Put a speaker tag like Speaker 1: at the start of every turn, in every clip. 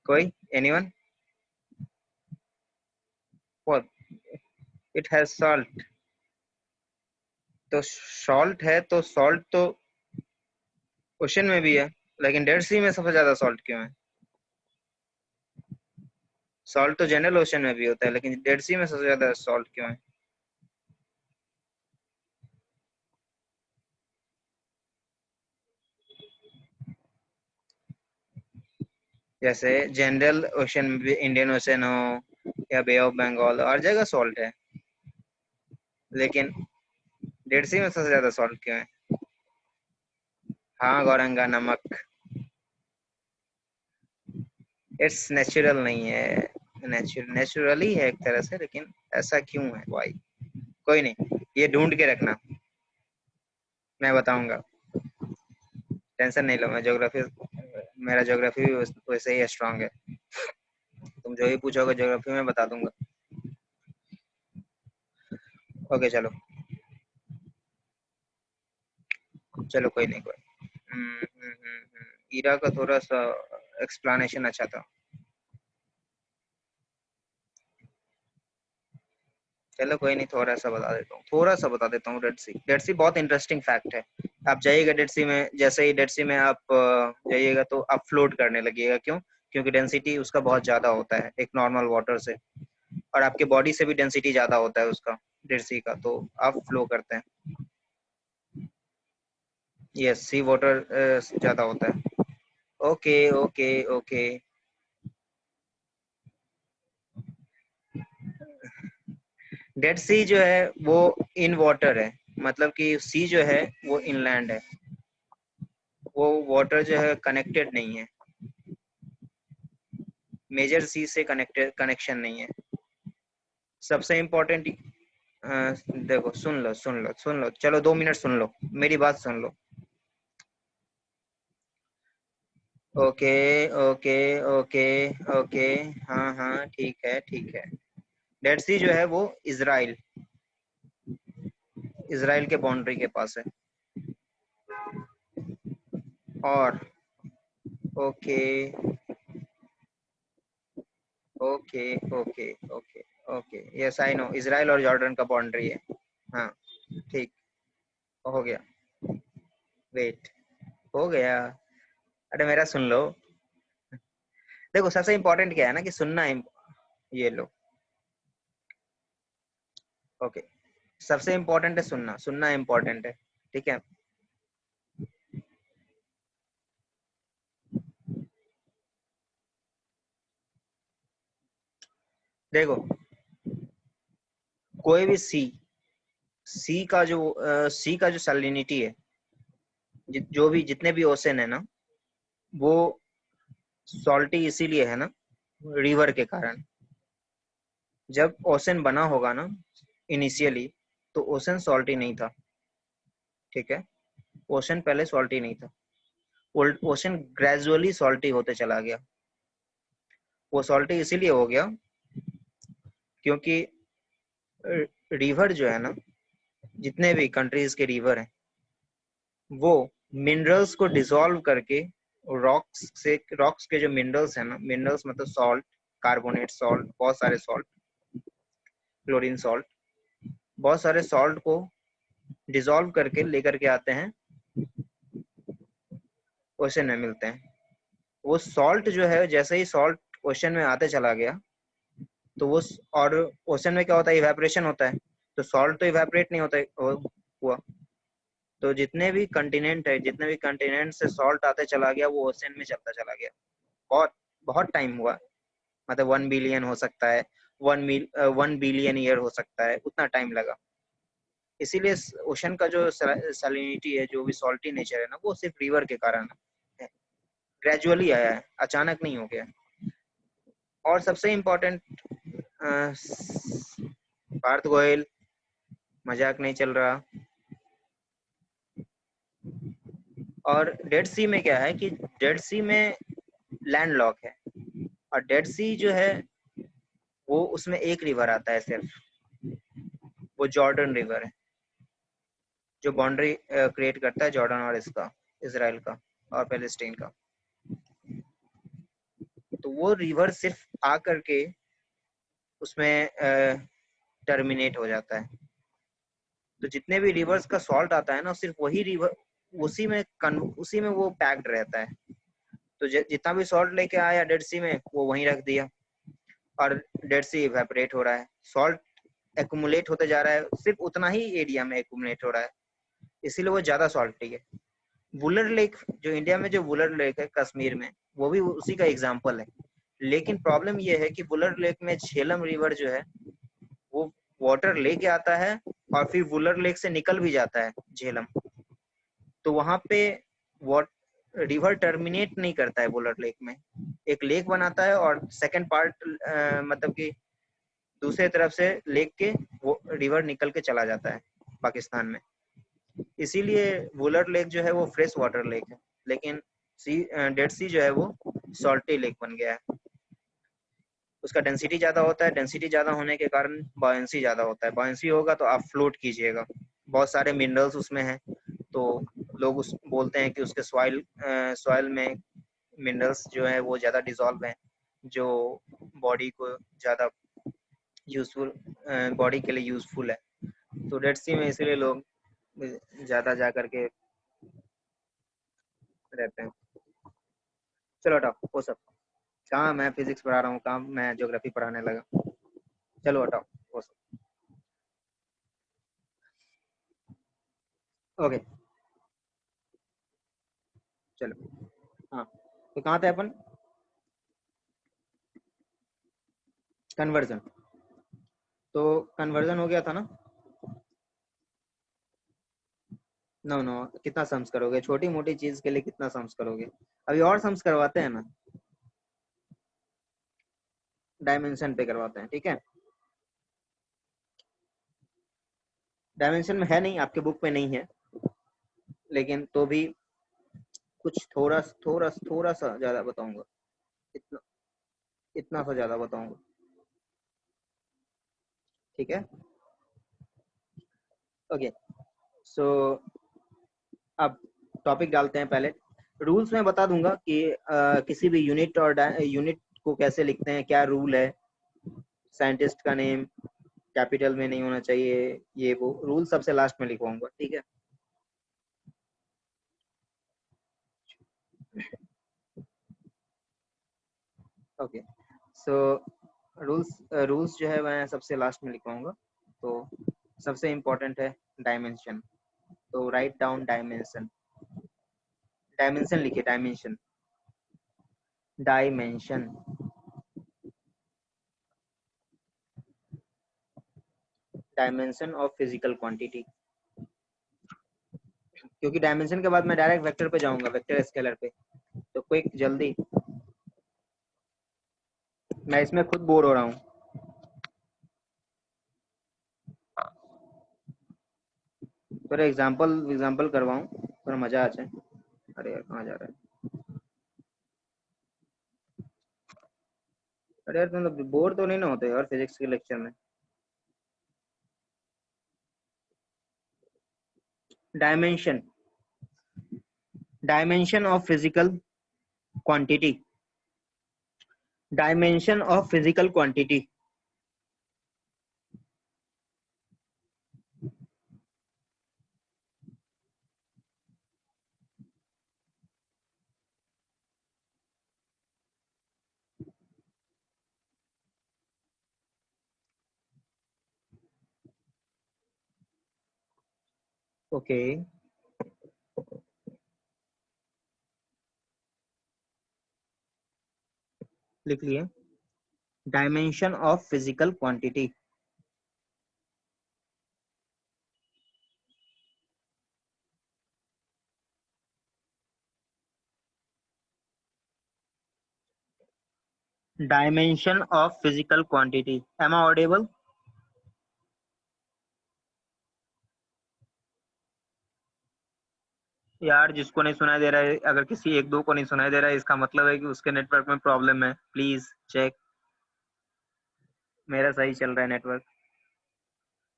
Speaker 1: कोई? Anyone? What? It has salt. तो salt है तो सॉल्ट तो ओशन में भी है, लेकिन डेड सी में सबसे ज्यादा सॉल्ट क्यों है? सॉल्ट तो जनरल ओशन में भी होता है, लेकिन डेड सी में सबसे ज्यादा सॉल्ट क्यों है? जैसे जनरल ओशन में भी, इंडियन ओशन हो या बे ऑफ बंगाल, हर जगह सॉल्ट है, लेकिन डेड सी में सबसे ज्यादा सॉल्ट क्यों है? हाँ, गौरंगा नमक। इट्स नेचुरल नहीं है, नेचुरली है एक तरह से, लेकिन ऐसा क्यों है भाई? कोई नहीं, ये ढूंढ के रखना, मैं बताऊंगा। टेंशन नहीं लो, मैं ज्योग्राफी, मेरा ज्योग्राफी भी वैसे ही स्ट्रांग है। तुम जो ही पूछोगे ज्योग्राफी में बता दूंगा। ओके चलो। चलो कोई नहीं, कोई। ईरा का थोड़ा सा एक्सप्लेनेशन अच्छा था। चलो कोई नहीं, थोड़ा सा बता देता हूँ, थोड़ा सा बता देता हूँ। डेड सी बहुत इंटरेस्टिंग फैक्ट है। आप जाइएगा डेड सी में, जैसे ही डेड सी में आप जाइएगा तो आप फ्लोट करने लगिएगा। क्यों? क्योंकि डेंसिटी उसका बहुत ज्यादा होता है एक नॉर्मल वाटर से, और आपके बॉडी से भी डेंसिटी ज्यादा होता है उसका, डेड सी का, तो आप फ्लो करते हैं। यस, सी वाटर ज्यादा होता है। Okay okay okay. डेड सी जो है वो इन वाटर है, मतलब कि सी जो है वो इनलैंड है, वो वाटर जो है कनेक्टेड नहीं है, मेजर सी से कनेक्टेड, कनेक्शन नहीं है। सबसे इम्पोर्टेंट, देखो, सुन लो, चलो 2 मिनट सुन लो, मेरी बात सुन लो। Okay okay okay okay. हाँ हाँ, ठीक है ठीक है। डेड सी जो है वो इजराइल, इजराइल के बाउंड्री के पास है। और okay okay okay okay okay, yes I know, Israel और जॉर्डन का बाउंड्री है। हाँ, ठीक, हो गया। वेट, हो गया। अरे मेरा सुन लो। देखो, सबसे इम्पोर्टेंट क्या है ना कि सुनना ये लो। ओके, सबसे इम्पोर्टेंट है सुनना, सुनना इम्पोर्टेंट है। ठीक है। देखो, कोई भी सी का जो सैलिनिटी है, जो भी जितने भी ओशन है ना, वो सॉल्टी इसीलिए है ना, रिवर के कारण। जब ओशन बना होगा ना इनिशियली, तो ओशन सॉल्टी नहीं था। ठीक है, ओशन पहले सॉल्टी नहीं था। ओशन ग्रेजुअली सॉल्टी होते चला गया। वो सॉल्टी इसीलिए हो गया क्योंकि रिवर जो है ना, जितने भी कंट्रीज के रिवर हैं, वो मिनरल्स को डिसॉल्व करके, रॉक्स के जो मिनरल्स है ना, मिनरल्स मतलब सॉल्ट, कार्बोनेट सॉल्ट, बहुत सारे सॉल्ट, क्लोरीन सॉल्ट, बहुत सारे सॉल्ट को डिसॉल्व करके लेकर के आते हैं, ओशन में मिलते हैं। वो सॉल्ट जो है, जैसे ही सॉल्ट ओशन में आते चला गया, तो वो और ओशन में क्या होता है, इवेपोरेशन होता है, तो सॉल्ट तो इवेपोरेट नहीं होता हुआ। तो जितने भी कंटिनेंट से सॉल्ट आते चला गया, वो ओशन में चलता चला गया। बहुत बहुत टाइम हुआ, मतलब 1 बिलियन हो सकता है, 1 बिलियन ईयर हो सकता है, उतना टाइम लगा। इसीलिए ओशन का जो सैलिनिटी है, जो भी सॉल्टी नेचर है ना, वो सिर्फ रिवर के कारण है, ग्रेजुअली आया है, अचानक नहीं हो गया। और सबसे इम्पोर्टेंट, पार्थ गोयल, मजाक नहीं चल रहा। और डेड सी में क्या है कि डेड सी में लैंड लॉक है, और डेड सी जो है वो, उसमें एक रिवर आता है सिर्फ, वो जॉर्डन रिवर है, जो बाउंड्री क्रिएट करता है जॉर्डन और इसका, इसराइल का और पैलेस्टीन का। तो वो रिवर सिर्फ आ करके उसमें टर्मिनेट हो जाता है। तो जितने भी रिवर्स का सॉल्ट आता है ना, सिर्फ वही रिवर उसी में वो पैक्ड रहता है। तो जितना भी सॉल्ट लेके आया डेड सी में, वो वहीं रख दिया और डेड सी इवेपोरेट हो रहा है। सॉल्ट एक्यूमुलेट होते जा रहा है, सिर्फ उतना ही एरिया में एक्यूमुलेट हो रहा है, इसीलिए वो ज्यादा सॉल्टी है। वुलर लेक जो इंडिया में जो वुलर लेक है कश्मीर में, वो भी उसी का एग्जाम्पल है। लेकिन प्रॉब्लम ये है कि वुलर लेक में झेलम रिवर जो है वो वाटर लेके आता है और फिर वुलर लेक से निकल भी जाता है झेलम। तो वहां पे रिवर टर्मिनेट नहीं करता है वुलर लेक में, एक लेक बनाता है और सेकंड पार्ट मतलब कि दूसरे तरफ से लेक के वो रिवर निकल के चला जाता है पाकिस्तान में। इसीलिए वुलर लेक जो है वो फ्रेश वाटर लेक है, लेकिन डेड सी जो है वो सॉल्टी लेक बन गया है। उसका डेंसिटी ज्यादा होता है, डेंसिटी ज्यादा होने के कारण बॉयंसी ज्यादा होता है। बॉयंसी होगा तो आप फ्लोट कीजिएगा। बहुत सारे मिनरल्स उसमें हैं, तो लोग उस बोलते हैं कि उसके सॉइल में मिनरल्स जो है वो ज्यादा डिसॉल्व हैं, जो बॉडी को ज्यादा यूजफुल, बॉडी के लिए यूजफुल है। तो डेड सी में इसलिए लोग ज्यादा जा करके रहते हैं। चलो हटाओ वो सब, कहाँ मैं फिजिक्स पढ़ा रहा हूँ, कहाँ मैं ज्योग्राफी पढ़ाने लगा। चलो हटाओ वो सब। ओके चलो, हाँ तो कहाँ थे अपन? कन्वर्जन। तो कन्वर्जन हो गया था ना। नो नो, कितना सम्स करोगे छोटी मोटी चीज के लिए, कितना सम्स करोगे? अभी और सम्स करवाते हैं ना, डायमेंशन पे करवाते हैं, ठीक है। डायमेंशन में है नहीं, आपके बुक में नहीं है, लेकिन तो भी कुछ थोड़ा थोड़ा थोड़ा सा ज्यादा बताऊंगा, इतना इतना सा ज्यादा बताऊंगा, ठीक है। ओके सो अब टॉपिक डालते हैं। पहले रूल्स में बता दूंगा कि किसी भी यूनिट और यूनिट को कैसे लिखते हैं, क्या रूल है। साइंटिस्ट का नेम कैपिटल में नहीं होना चाहिए, ये वो रूल सबसे लास्ट में लिखवाऊंगा, ठीक है। ओके सो रूल्स जो है मैं सबसे लास्ट में लिखवाऊंगा। तो सबसे इम्पोर्टेंट है डायमेंशन। तो राइट डाउन डायमेंशन। डायमेंशन लिखिए, dimension, dimension, dimension of physical quantity. क्योंकि डायमेंशन के बाद मैं डायरेक्ट वेक्टर पे जाऊंगा, वेक्टर स्केलर पे। तो क्विक जल्दी, मैं इसमें खुद बोर हो रहा हूँ। थोड़ा एग्जाम्पल करवाऊँ, थोड़ा मजा आ जाए। अरे यार कहाँ जा रहा है? अरे यार तुम लोग बोर तो नहीं ना होते यार फिजिक्स के लेक्चर में? Dimension, dimension of physical quantity, dimension of physical quantity. Okay लिख लिए, dimension of physical quantity. Dimension of physical quantity, am I audible? यार जिसको नहीं सुनाई दे रहा है, अगर किसी एक दो को नहीं सुनाई दे रहा है, इसका मतलब है कि उसके नेटवर्क में प्रॉब्लम है। Please check. मेरा सही चल रहा है network.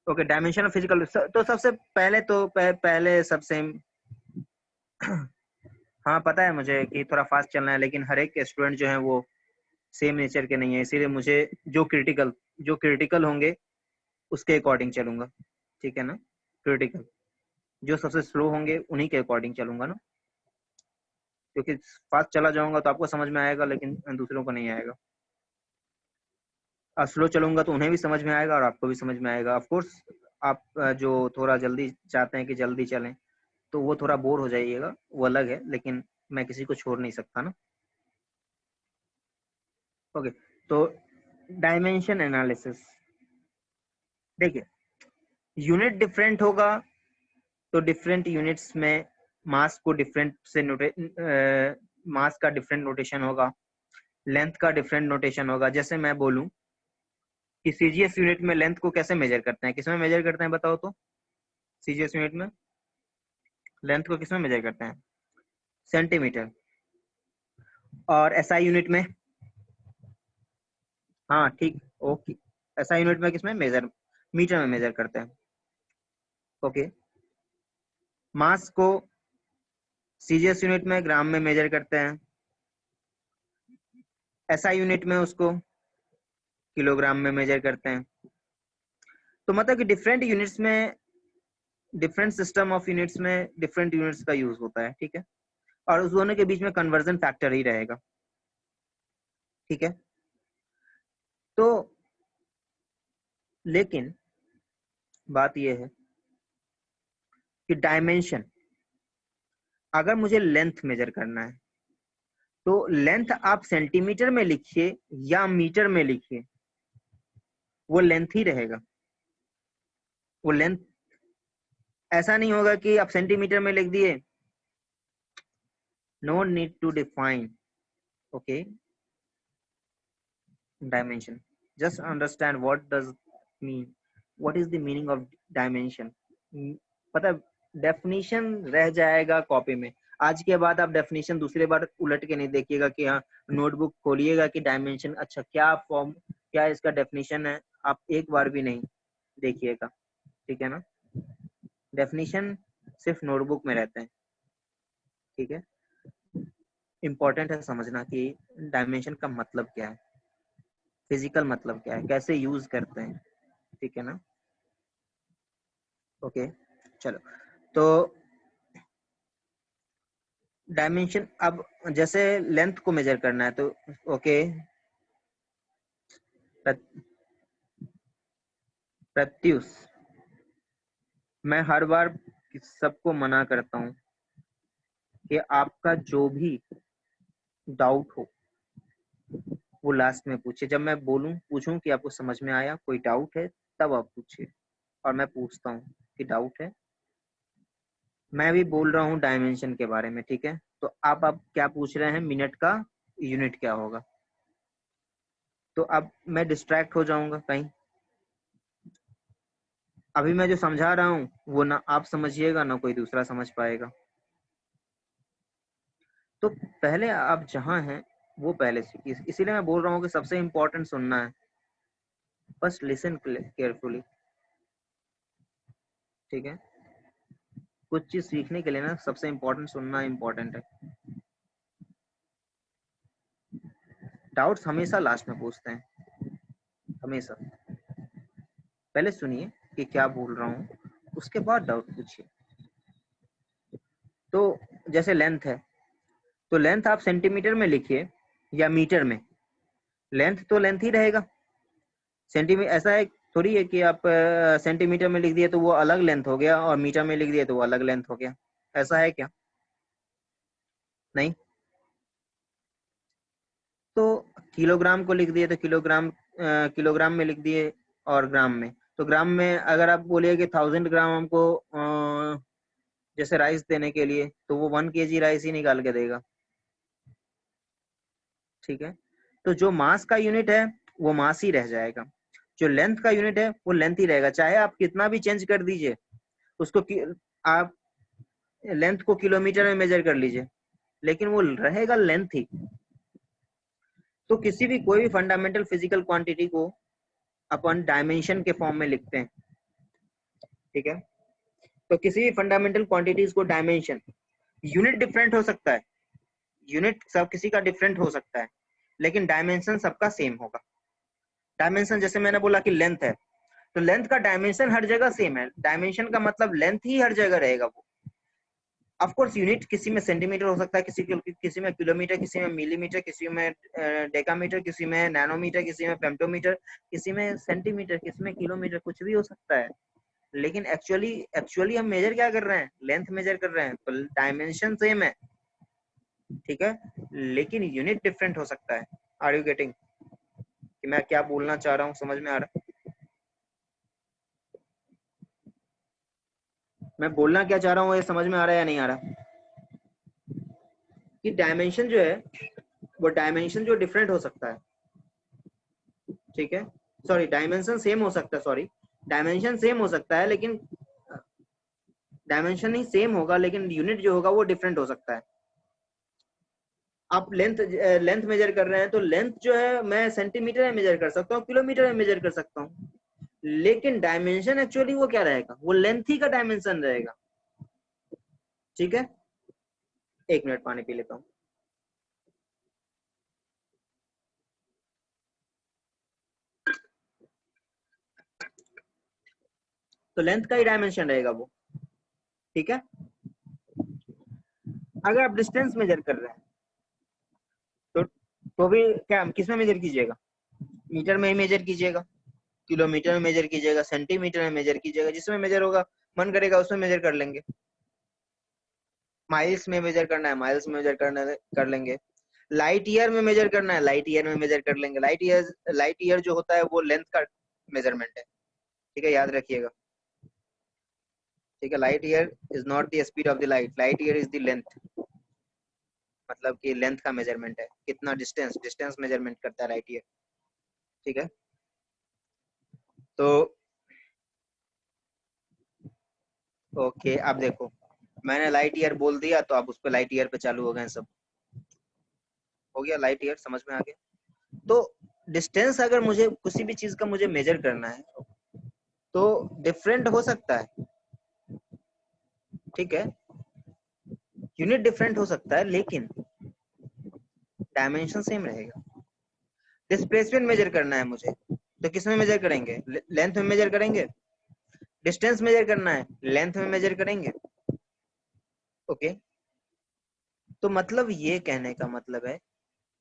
Speaker 1: Okay dimension of physical, तो सबसे पहले तो पहले सबसे हाँ पता है मुझे कि थोड़ा फास्ट चलना है, लेकिन हर एक स्टूडेंट जो है वो सेम नेचर के नहीं है, इसीलिए मुझे जो क्रिटिकल होंगे उसके अकॉर्डिंग चलूंगा, ठीक है ना। क्रिटिकल जो सबसे स्लो होंगे उन्हीं के अकॉर्डिंग चलूंगा ना, क्योंकि फास्ट चला जाऊंगा तो आपको समझ में आएगा लेकिन दूसरों को नहीं आएगा, और स्लो चलूंगा तो उन्हें भी समझ में आएगा और आपको भी समझ में आएगा। ऑफ कोर्स आप जो थोड़ा जल्दी चाहते हैं कि जल्दी चलें तो वो थोड़ा बोर हो जाइएगा, वो अलग है, लेकिन मैं किसी को छोड़ नहीं सकता ना। ओके, तो डायमेंशन एनालिसिस, देखिए यूनिट डिफरेंट होगा तो डिफरेंट यूनिट्स में मास को डिफरेंट से मास का डिफरेंट नोटेशन होगा, लेंथ का डिफरेंट नोटेशन होगा। जैसे मैं बोलूं कि सीजीएस यूनिट में लेंथ को कैसे मेजर करते हैं, किसमें मेजर करते हैं बताओ तो। सीजीएस यूनिट में लेंथ को किसमें मेजर करते हैं, सेंटीमीटर। और एसआई यूनिट में, हाँ ठीक, ओके, एसआई यूनिट में किसमें मेजर, मीटर में मेजर करते हैं। ओके, मास को सीजीएस यूनिट में ग्राम में मेजर करते हैं, एसआई यूनिट में उसको किलोग्राम में मेजर करते हैं। तो मतलब कि डिफरेंट यूनिट्स में, डिफरेंट सिस्टम ऑफ यूनिट्स में डिफरेंट यूनिट्स का यूज होता है, ठीक है। और उस दोनों के बीच में कन्वर्जन फैक्टर ही रहेगा, ठीक है। तो लेकिन बात यह है कि डायमेंशन, अगर मुझे लेंथ मेजर करना है तो लेंथ आप सेंटीमीटर में लिखिए या मीटर में लिखिए, वो लेंथ ही रहेगा। वो लेंथ, ऐसा नहीं होगा कि आप सेंटीमीटर में लिख दिए, no need to define, okay, dimension, just understand what does mean, what is the meaning of dimension। पता, डेफिनेशन रह जाएगा कॉपी में। आज के बाद आप डेफिनेशन दूसरी बार उलट के नहीं देखिएगा कि हाँ नोटबुक खोलिएगा कि डायमेंशन, अच्छा क्या फॉर्म, क्या इसका डेफिनेशन है, आप एक बार भी नहीं देखिएगा, ठीक है ना। डेफिनेशन सिर्फ नोटबुक में रहते हैं, ठीक है। इंपॉर्टेंट है समझना कि डायमेंशन का मतलब क्या है, फिजिकल मतलब क्या है, कैसे यूज करते हैं, ठीक है ना। ओके, चलो, तो डायमेंशन, अब जैसे लेंथ को मेजर करना है तो ओके, प्रत्युष, मैं हर बार सबको मना करता हूं कि आपका जो भी डाउट हो वो लास्ट में पूछिए। जब मैं पूछूं कि आपको समझ में आया, कोई डाउट है, तब आप पूछिए। और मैं पूछता हूँ कि डाउट है, मैं भी बोल रहा हूँ डायमेंशन के बारे में, ठीक है। तो आप क्या पूछ रहे हैं, मिनट का यूनिट क्या होगा। तो अब मैं डिस्ट्रैक्ट हो जाऊंगा कहीं, अभी मैं जो समझा रहा हूँ वो ना आप समझिएगा ना कोई दूसरा समझ पाएगा। तो पहले आप जहां हैं वो पहले सीखिए, इसीलिए मैं बोल रहा हूँ कि सबसे इम्पोर्टेंट सुनना है, बस लिसन केयरफुली, ठीक है। कुछ चीज सीखने के लिए ना सबसे इम्पोर्टेंट सुनना इम्पोर्टेंट है। डाउट्स हमेशा लास्ट में पूछते हैं, हमेशा। पहले सुनिए कि क्या बोल रहा हूँ, उसके बाद डाउट पूछिए। तो जैसे लेंथ है तो लेंथ आप सेंटीमीटर में लिखिए या मीटर में, लेंथ तो लेंथ ही रहेगा। सेंटीमीटर ऐसा है थोड़ी है कि आप सेंटीमीटर में लिख दिए तो वो अलग लेंथ हो गया और मीटर में लिख दिए तो वो अलग लेंथ हो गया, ऐसा है क्या, नहीं। तो किलोग्राम को लिख दिए तो किलोग्राम में लिख दिए और ग्राम में, तो ग्राम में अगर आप बोलिए कि 1000 ग्राम हमको जैसे राइस देने के लिए, तो वो 1 kg राइस ही निकाल के देगा, ठीक है। तो जो मास का यूनिट है वो मास ही रह जाएगा, जो लेंथ का यूनिट है वो लेंथ ही रहेगा, चाहे आप कितना भी चेंज कर दीजिए उसको, आप लेंथ को किलोमीटर में मेजर कर लीजिए, लेकिन वो रहेगा लेंथ ही। तो किसी भी कोई भी फंडामेंटल फिजिकल क्वांटिटी को अपन डायमेंशन के फॉर्म में लिखते हैं, ठीक है। तो किसी भी फंडामेंटल क्वांटिटीज को डायमेंशन, यूनिट डिफरेंट हो सकता है, यूनिट सब किसी का डिफरेंट हो सकता है, लेकिन डायमेंशन सबका सेम होगा। डायमेंशन जैसे मैंने बोला कि लेंथ है, तो लेंथ का डायमेंशन हर जगह सेम है। डायमेंशन का मतलब लेंथ ही हर जगह रहेगा वो। ऑफ कोर्स यूनिट किसी में सेंटीमीटर हो सकता है, किसी में किलोमीटर, किसी में मिलीमीटर, किसी में डेकामीटर, किसी में नैनोमीटर, किसी में फेम्टोमीटर, किसी में सेंटीमीटर, किसी में किलोमीटर, कुछ भी हो सकता है। लेकिन एक्चुअली एक्चुअली हम मेजर क्या कर रहे हैं? लेंथ मेजर कर रहे हैं, तो डायमेंशन सेम है, ठीक है, लेकिन यूनिट डिफरेंट हो सकता है। आर यू गेटिंग कि मैं क्या बोलना चाह रहा हूँ? समझ में आ रहा है मैं बोलना क्या चाह रहा हूँ? ये समझ में आ रहा है या नहीं आ रहा? कि डायमेंशन जो है वो डायमेंशन जो डिफरेंट हो सकता है, ठीक है, सॉरी डायमेंशन सेम हो सकता है, सॉरी डायमेंशन सेम हो सकता है, लेकिन डायमेंशन ही सेम होगा, लेकिन यूनिट जो होगा वो डिफरेंट हो सकता है। आप लेंथ मेजर कर रहे हैं, तो लेंथ जो है मैं सेंटीमीटर में मेजर कर सकता हूँ, किलोमीटर में मेजर कर सकता हूँ, लेकिन डायमेंशन एक्चुअली वो क्या रहेगा? वो लेंथ ही का डायमेंशन रहेगा, ठीक है। एक मिनट पानी पी लेता हूँ। तो लेंथ का ही डायमेंशन रहेगा वो, ठीक है। अगर आप डिस्टेंस मेजर कर रहे हैं तो भी क्या किस में मेजर कीजिएगा? मीटर में ही मेजर कीजिएगा, किलोमीटर में मेजर कीजिएगा, सेंटीमीटर में मेजर कीजिएगा, जिसमें मेजर होगा, मन करेगा उसमें मेजर कर लेंगे। माइल्स में मेजर करना है, माइल्स में मेजर करना है, कर लेंगे। लाइट ईयर में मेजर करना है, लाइट ईयर में मेजर कर लेंगे। लाइट ईयर जो होता है वो लेंथ का मेजरमेंट है, ठीक है, याद रखिएगा, ठीक है। Light year is not the speed of the light, light year is the length, मतलब कि लेंथ का मेजरमेंट है, कितना डिस्टेंस, डिस्टेंस मेजरमेंट करता है लाइट ईयर, ठीक है। तो ओके, अब देखो, मैंने लाइट ईयर बोल दिया तो अब उस पर लाइट ईयर पे चालू हो गए सब, हो गया लाइट ईयर, समझ में आ गया। तो डिस्टेंस अगर मुझे किसी भी चीज का मुझे मेजर करना है तो डिफरेंट हो सकता है, ठीक है, यूनिट डिफरेंट हो सकता है, लेकिन डायमेंशन सेम रहेगा। डिस्प्लेसमेंट मेजर करना है मुझे, तो किस में मेजर करेंगे? लेंथ में मेजर करेंगे। डिस्टेंस मेजर करना है, लेंथ में मेजर करेंगे, ओके। तो मतलब ये कहने का मतलब है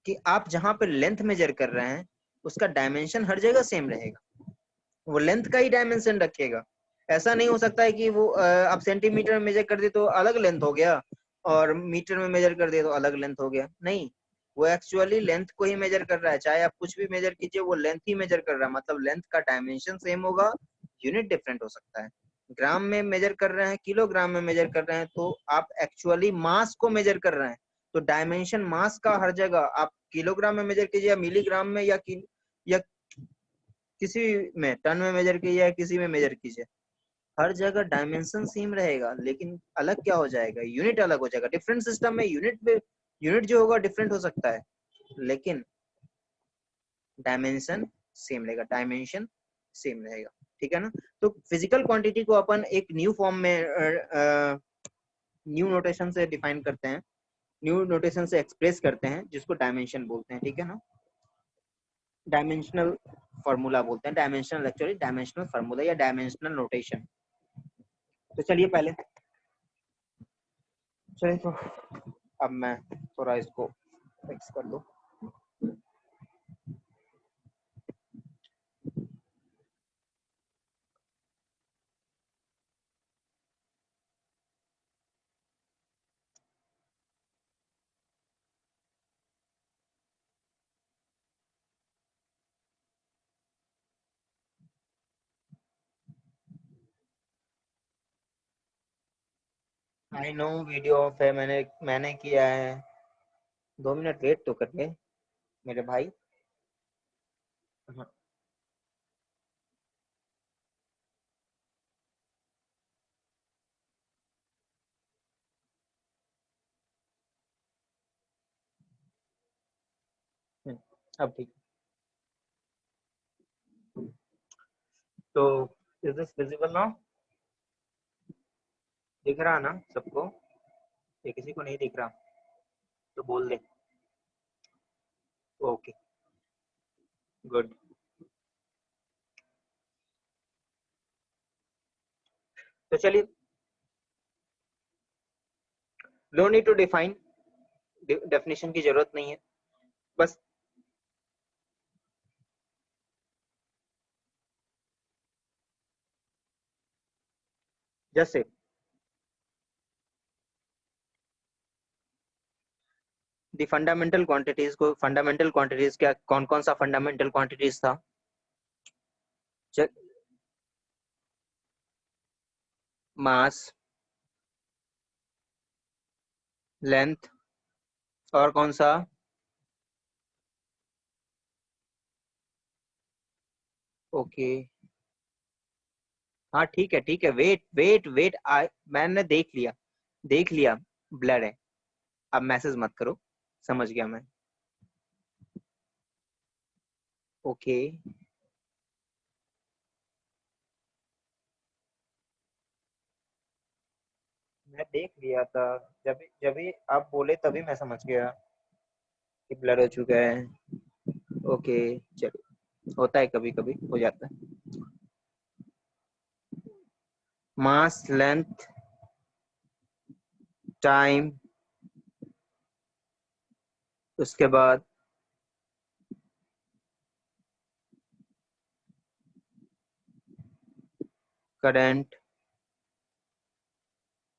Speaker 1: कि आप जहां पर लेंथ मेजर कर रहे हैं उसका डायमेंशन हर जगह सेम रहेगा, वो लेंथ का ही डायमेंशन रखेगा। ऐसा नहीं हो सकता है कि वो आप सेंटीमीटर में मेजर कर दे तो अलग लेंथ हो गया और मीटर में मेजर कर दे तो अलग लेंथ हो गया, नहीं। वो एक्चुअली लेंथ को ही मेजर कर रहा है, चाहे आप कुछ भी मेजर कीजिए वो लेंथ ही मेजर कर रहा है, मतलब लेंथ का डायमेंशन सेम होगा, यूनिट डिफरेंट हो सकता है। ग्राम में मेजर कर रहे हैं, किलोग्राम में मेजर कर रहे हैं, तो आप एक्चुअली मास को मेजर कर रहे हैं, तो डायमेंशन मास का हर जगह आप किलोग्राम में मेजर कीजिए या मिलीग्राम में या किसी में टन में मेजर कीजिए या किसी में मेजर कीजिए, हर जगह डायमेंशन सेम रहेगा, लेकिन अलग क्या हो जाएगा? यूनिट अलग हो जाएगा। डिफरेंट सिस्टम में यूनिट जो होगा डिफरेंट हो सकता है, लेकिन डायमेंशन सेम रहेगा, डायमेंशन सेम रहेगा, ठीक है ना। तो फिजिकल क्वांटिटी को अपन एक न्यू फॉर्म में न्यू नोटेशन से डिफाइन करते हैं, न्यू नोटेशन से एक्सप्रेस करते हैं, जिसको डायमेंशन बोलते हैं, ठीक है ना। डायमेंशनल फार्मूला बोलते हैं, डायमेंशनल एक्चुअली डायमेंशनल फार्मूला या डायमेंशनल नोटेशन। तो चलिए पहले, चलिए तो अब मैं थोड़ा इसको फिक्स कर दूं। आई नो वीडियो ऑफ है, मैंने किया है। 2 मिनट वेट तो कर ले मेरे भाई। हाँ, अब ठीक। तो इज दिस विजिबल नाउ? दिख रहा ना सबको? ये किसी को नहीं दिख रहा तो बोल दे। Okay, good. तो चलिए, no need to define, definition की जरूरत नहीं है, बस जैसे दी फंडामेंटल क्वांटिटीज को, फंडामेंटल क्वांटिटीज क्या, कौन कौन सा फंडामेंटल क्वांटिटीज था? मास, लेंथ, और कौन सा? ओके, हाँ ठीक है ठीक है, वेट वेट वेट, मैंने देख लिया, देख लिया, ब्लड है। अब मैसेज मत करो, समझ गया मैं। ओके, मैं देख लिया था, जब जब भी आप बोले तभी मैं समझ गया कि ब्लड हो चुका है। ओके, चलो, होता है कभी कभी, हो जाता है। मास, लेंथ, टाइम, उसके बाद current,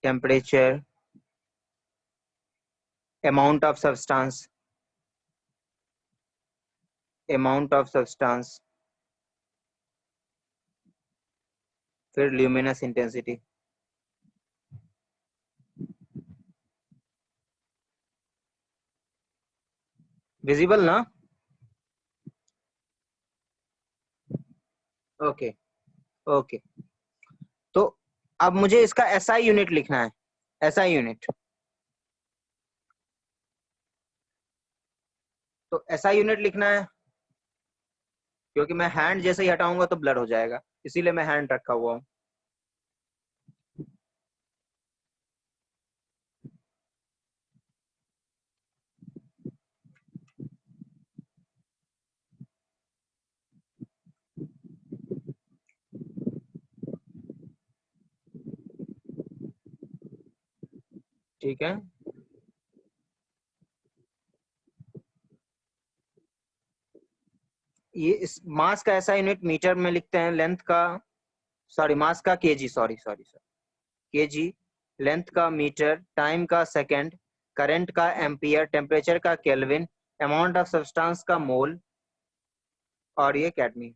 Speaker 1: temperature, amount of substance, amount of substance, फिर ल्यूमिनस इंटेंसिटी। विजिबल ना? Okay, okay. तो अब मुझे इसका एसआई यूनिट लिखना है, एसआई यूनिट। तो एसआई यूनिट लिखना है, क्योंकि मैं हैंड जैसे ही हटाऊंगा तो ब्लर हो जाएगा, इसीलिए मैं हैंड रखा हुआ हूँ। ठीक है, ये इस मास का ऐसा यूनिट मीटर में लिखते हैं, लेंथ का, सॉरी मास का KG, sorry sorry sorry, KG, length का मीटर, टाइम का सेकंड, करंट का एम्पियर, टेम्परेचर का केल्विन, अमाउंट ऑफ सब्सटेंस का मोल, और ये कैडमी।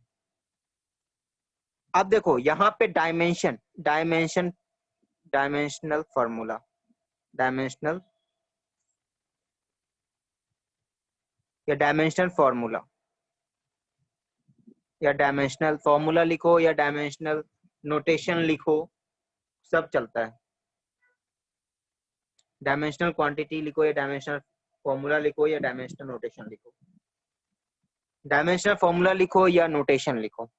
Speaker 1: अब देखो यहाँ पे dimension, dimension, dimensional formula, dimensional या डायमेंशनल फॉर्मूला, या डायमेंशनल फॉर्मूला लिखो या डायमेंशनल नोटेशन लिखो, सब चलता है। डायमेंशनल क्वांटिटी लिखो या डायमेंशनल फॉर्मूला लिखो या डायमेंशनल नोटेशन लिखो, डायमेंशनल फॉर्मूला लिखो या नोटेशन लिखो।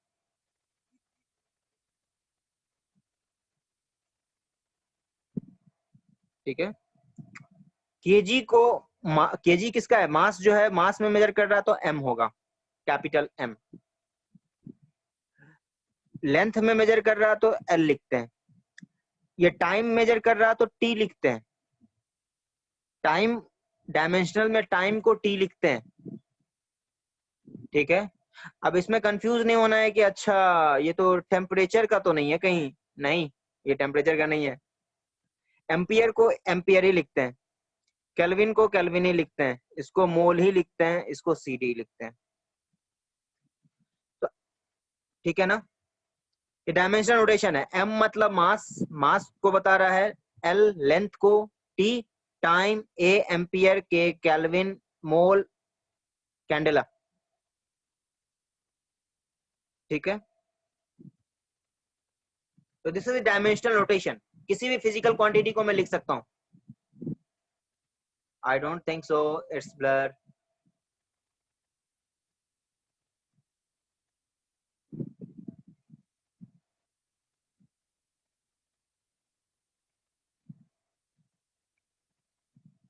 Speaker 1: ठीक है, केजी को, केजी किसका है, मास जो है, मास में मेजर कर रहा तो एम होगा, कैपिटल एम। लेंथ में मेजर कर रहा तो एल लिखते हैं, ये टाइम मेजर कर रहा तो टी लिखते हैं, टाइम, डायमेंशनल में टाइम को टी लिखते हैं। ठीक है, अब इसमें कंफ्यूज नहीं होना है कि अच्छा ये तो टेम्परेचर का तो नहीं है कहीं, नहीं, ये टेम्परेचर का नहीं है। एम्पियर को एम्पियर ही लिखते हैं, केल्विन को केल्विन ही लिखते हैं, इसको मोल ही लिखते हैं, इसको सीडी लिखते हैं। तो ठीक है ना, ये डायमेंशनल नोटेशन है। एम मतलब मास, मास को बता रहा है, एल लेंथ को, टी टाइम, ए एम्पियर, के केल्विन, मोल कैंडेला। ठीक है, तो दिस इज डायमेंशनल नोटेशन। किसी भी फिजिकल क्वांटिटी को मैं लिख सकता हूँ। I don't think so, it's blur.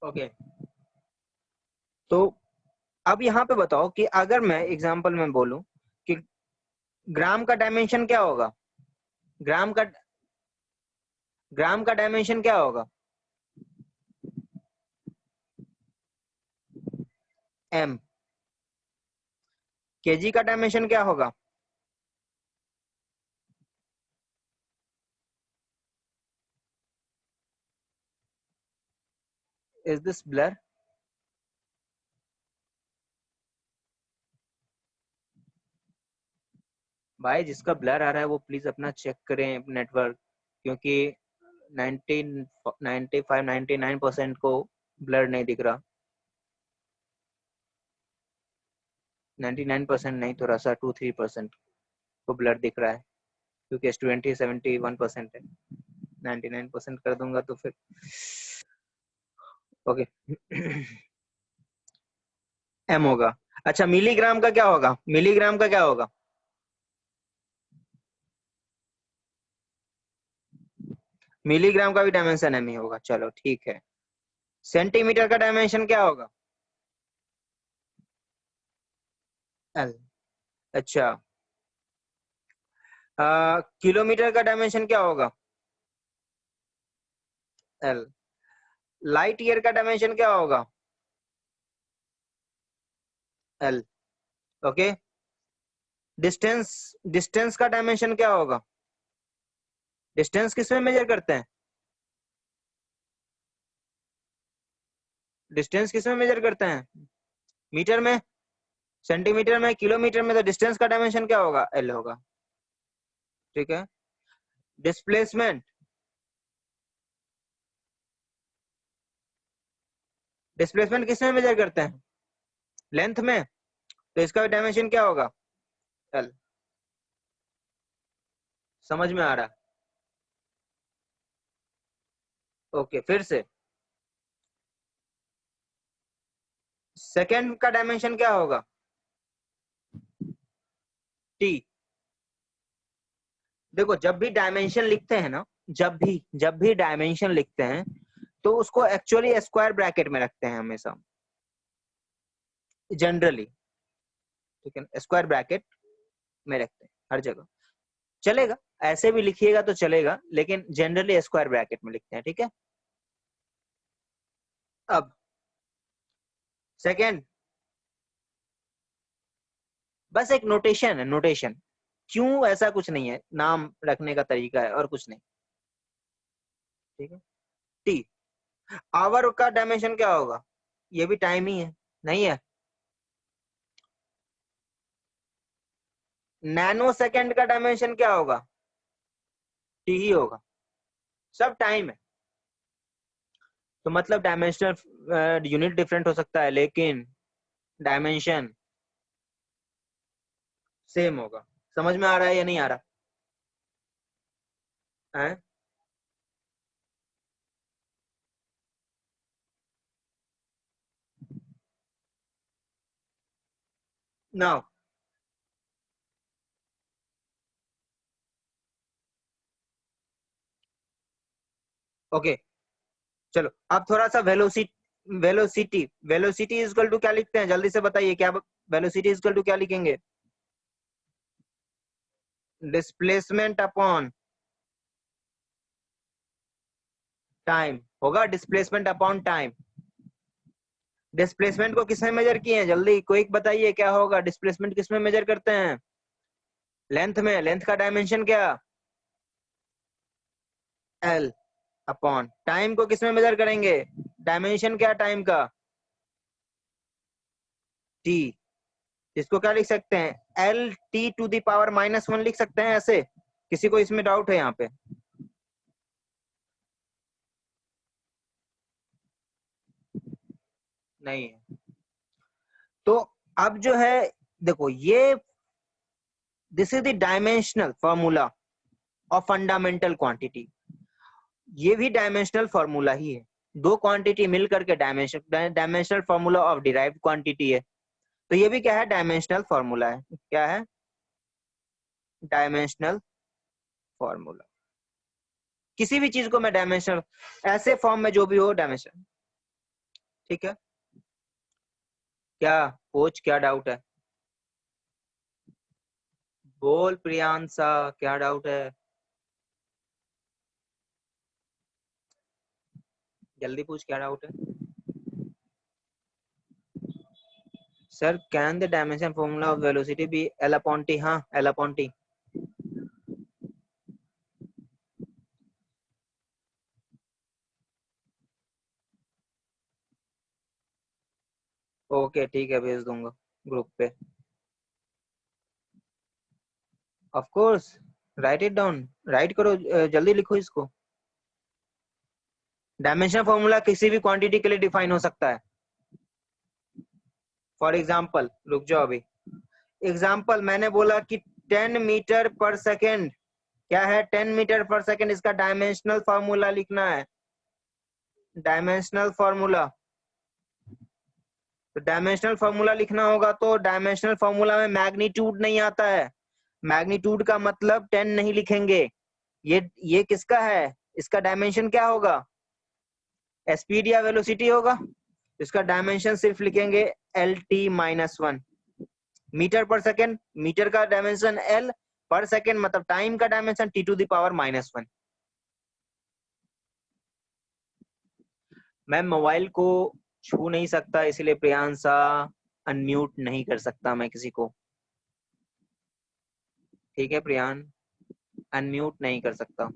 Speaker 1: Okay, तो अब यहाँ पे बताओ कि अगर मैं एग्जांपल में बोलूं कि ग्राम का डायमेंशन क्या होगा, ग्राम का डायमेंशन क्या होगा, m। केजी का डायमेंशन क्या होगा, इज दिस ब्लर? भाई जिसका ब्लर आ रहा है वो प्लीज अपना चेक करें नेटवर्क, क्योंकि 99% को ब्लर नहीं दिख रहा। 99% नहीं, थोड़ा सा 2-3% को ब्लर दिख रहा है, क्योंकि स्टूडेंट ही 71% है। 99% कर दूंगा तो फिर ओके एम होगा। अच्छा मिलीग्राम का क्या होगा, मिलीग्राम का क्या होगा, मिलीग्राम का भी डायमेंशन एम ही होगा, चलो ठीक है। सेंटीमीटर का डायमेंशन क्या होगा, एल। अच्छा किलोमीटर का डायमेंशन क्या होगा, एल। लाइट ईयर का डायमेंशन क्या होगा, एल। ओके। डिस्टेंस, डिस्टेंस का डायमेंशन क्या होगा, डिस्टेंस किस में मेजर करते हैं, डिस्टेंस किस में मेजर करते हैं, मीटर में, सेंटीमीटर में, किलोमीटर में, तो डिस्टेंस का डायमेंशन क्या होगा, एल होगा। ठीक है। डिस्प्लेसमेंट, डिस्प्लेसमेंट किस में मेजर करते हैं, लेंथ में, तो इसका डायमेंशन क्या होगा, एल। समझ में आ रहा है? ओके फिर से, सेकेंड का डायमेंशन क्या होगा, टी। देखो जब भी डायमेंशन लिखते हैं ना, जब भी डायमेंशन लिखते हैं तो उसको एक्चुअली स्क्वायर ब्रैकेट में रखते हैं हमेशा, जनरली। ठीक है, स्क्वायर ब्रैकेट में रखते हैं हर जगह, चलेगा। ऐसे भी लिखिएगा तो चलेगा, लेकिन जनरली स्क्वायर ब्रैकेट में लिखते हैं। ठीक है। अब सेकेंड, बस एक नोटेशन है, नोटेशन। क्यों, ऐसा कुछ नहीं है, नाम रखने का तरीका है और कुछ नहीं। ठीक है। टी, आवर का डायमेंशन क्या होगा, ये भी टाइम ही है, नहीं है। नैनो सेकेंड का डायमेंशन क्या होगा, टी ही होगा, सब टाइम है। तो मतलब डायमेंशनल यूनिट डिफरेंट हो सकता है, लेकिन डायमेंशन सेम होगा। समझ में आ रहा है या नहीं आ रहा है? नाउ ओके, चलो अब थोड़ा सा वेलोसिटी, वेलोसिटी इजकल टू क्या लिखते हैं, जल्दी से बताइए क्या, वेलोसिटी इजकल टू क्या लिखेंगे, डिस्प्लेसमेंट अपॉन टाइम होगा, डिस्प्लेसमेंट अपॉन टाइम। डिस्प्लेसमेंट को किसमें मेजर किए हैं, जल्दी क्विक बताइए क्या होगा, डिस्प्लेसमेंट किसमें मेजर करते हैं, लेंथ में, लेंथ का डायमेंशन क्या, एल। अपॉन टाइम को किसमें मेजर करेंगे, डायमेंशन क्या टाइम का, टी। इसको क्या लिख सकते हैं, L T to the power -1 लिख सकते हैं ऐसे, किसी को इसमें डाउट है यहाँ पे, नहीं है। तो अब जो है, देखो ये, this is the dimensional formula of fundamental quantity, ये भी डायमेंशनल फॉर्मूला ही है। दो क्वांटिटी मिलकर के dimensional formula of derived quantity है। तो ये भी क्या है, डायमेंशनल फॉर्मूला है। क्या है, डायमेंशनल फॉर्मूला। किसी भी चीज को मैं डायमेंशनल, ऐसे फॉर्म में जो भी हो डायमेंशन। ठीक है। क्या पूछ, क्या डाउट है? बोल प्रियांशा, क्या डाउट है? जल्दी पूछ, क्या डाउट है? Sir, can the dimension formula of velocity be L upon T? हाँ, एल अपॉन टी। ओके ठीक है, भेज दूंगा ग्रुप पे। Of course, write it down, write करो, जल्दी लिखो इसको। डायमेंशन फॉर्मूला किसी भी क्वांटिटी के लिए डिफाइन हो सकता है। फॉर एग्जाम्पल, रुक जाओ अभी। एग्जाम्पल मैंने बोला कि 10 मीटर पर सेकेंड, क्या है 10 मीटर पर सेकेंड, इसका डायमेंशनल फॉर्मूला लिखना है। डायमेंशनल फॉर्मूला, तो डायमेंशनल फॉर्मूला लिखना होगा, तो डायमेंशनल फॉर्मूला में मैग्नीट्यूड नहीं आता है। मैग्नीट्यूड का मतलब 10 नहीं लिखेंगे। ये किसका है? इसका डायमेंशन क्या होगा? स्पीड या वेलोसिटी होगा। इसका डायमेंशन सिर्फ लिखेंगे L T minus one. Metre per second, metre का डायमेंशन एल, पर सेकेंड मतलब टाइम का dimension T to the power minus one. मैं मोबाइल को छू नहीं सकता, इसलिए प्रियांशा अनम्यूट नहीं कर सकता मैं किसी को। ठीक है प्रियान, अनम्यूट नहीं कर सकता।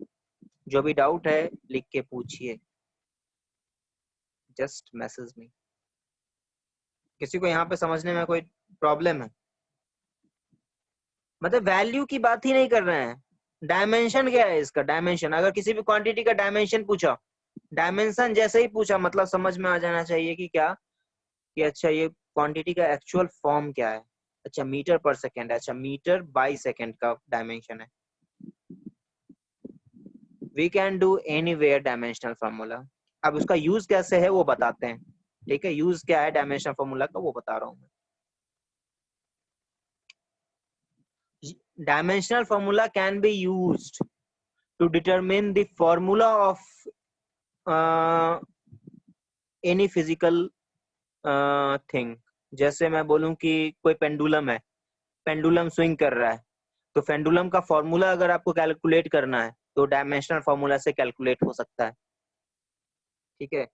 Speaker 1: जो भी डाउट है लिख के पूछिए, जस्ट मैसेज मी। किसी को यहाँ पे समझने में कोई प्रॉब्लम है? मतलब वैल्यू की बात ही नहीं कर रहे हैं। डायमेंशन क्या है इसका? डायमेंशन, अगर किसी भी क्वांटिटी का डायमेंशन पूछा, डायमेंशन जैसे ही पूछा मतलब समझ में आ जाना चाहिए कि क्या, कि अच्छा ये क्वांटिटी का एक्चुअल फॉर्म क्या है। अच्छा मीटर पर सेकेंड, अच्छा मीटर बाई सेकेंड का डायमेंशन है। We can do anywhere dimensional formula. अब उसका यूज कैसे है वो बताते हैं। ठीक है, यूज क्या है डायमेंशनल फॉर्मूला का वो बता रहा हूँ मैं। Dimensional formula can be used to determine the formula of any physical thing. जैसे मैं बोलूं कि कोई पेंडुलम है, पेंडुलम स्विंग कर रहा है, तो पेंडुलम का फॉर्मूला अगर आपको कैलकुलेट करना है तो डायमेंशनल फॉर्मूला से कैलकुलेट हो सकता है। ठीक है,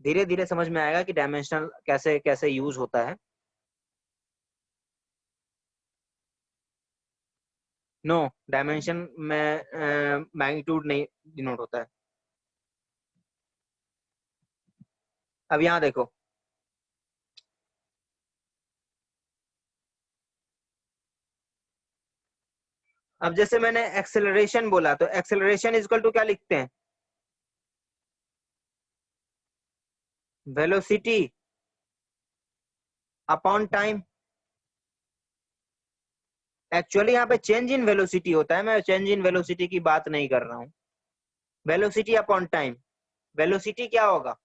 Speaker 1: धीरे धीरे समझ में आएगा कि डायमेंशनल कैसे कैसे यूज होता है। नो, डायमेंशन में मैग्नीट्यूड नहीं डिनोट होता है। अब यहाँ देखो, अब जैसे मैंने एक्सेलरेशन बोला, तो एक्सेलरेशन इक्वल टू क्या लिखते हैं? Velocity upon time. एक्चुअली यहाँ पे चेंज इन वेलोसिटी होता है, मैं चेंज इन वेलोसिटी की बात नहीं कर रहा हूँ। Velocity upon time. वेलोसिटी क्या होगा?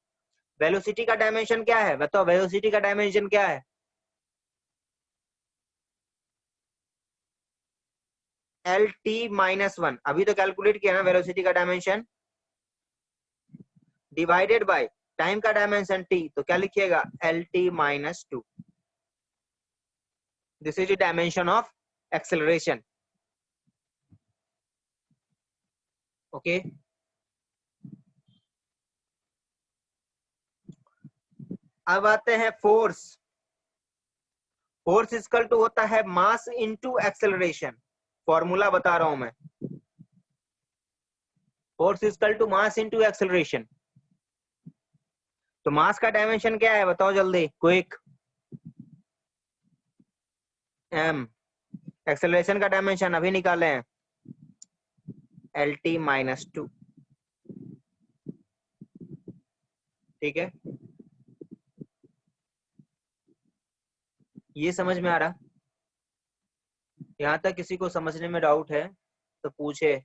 Speaker 1: वेलोसिटी का डायमेंशन क्या है बताओ? वेलोसिटी का डायमेंशन क्या है? L T minus one. अभी तो कैलकुलेट किया ना वेलोसिटी का डायमेंशन, डिवाइडेड बाय टाइम का डायमेंशन टी, तो क्या लिखिएगा? L T minus two. This is the dimension of acceleration. Okay, अब आते हैं फोर्स। फोर्स इक्वल टू होता है मास इनटू एक्सेलरेशन। फॉर्मूला बता रहा हूं मैं। Force equal to mass into acceleration. तो मास का डायमेंशन क्या है बताओ जल्दी, क्विक? एम। एक्सेलरेशन का डायमेंशन अभी निकाले हैं, एल टी माइनस टू। ठीक है, ये समझ में आ रहा? यहाँ तक किसी को समझने में डाउट है तो पूछे।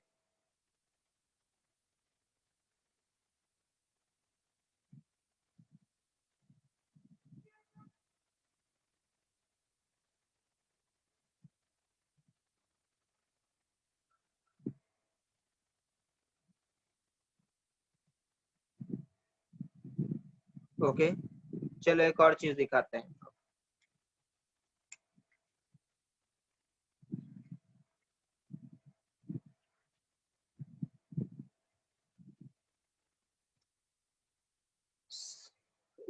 Speaker 1: ओके, चलो एक और चीज दिखाते हैं।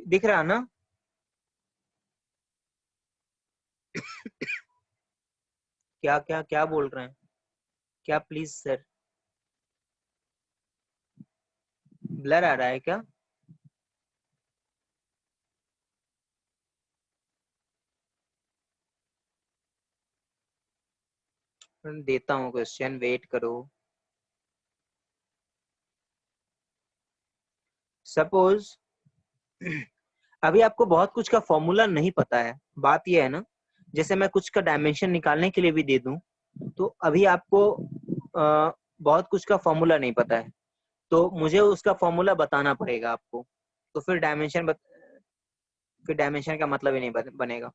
Speaker 1: दिख रहा ना? क्या क्या क्या बोल रहे हैं? क्या प्लीज सर? ब्लर आ रहा है क्या? देता हूँ क्वेश्चन, वेट करो। सपोज अभी आपको बहुत कुछ का फॉर्मूला नहीं पता है, बात ये है ना। जैसे मैं कुछ का डायमेंशन निकालने के लिए भी दे दूं, तो अभी आपको बहुत कुछ का फॉर्मूला नहीं पता है, तो मुझे उसका फॉर्मूला बताना पड़ेगा आपको। तो फिर डायमेंशन का मतलब ही नहीं बनेगा,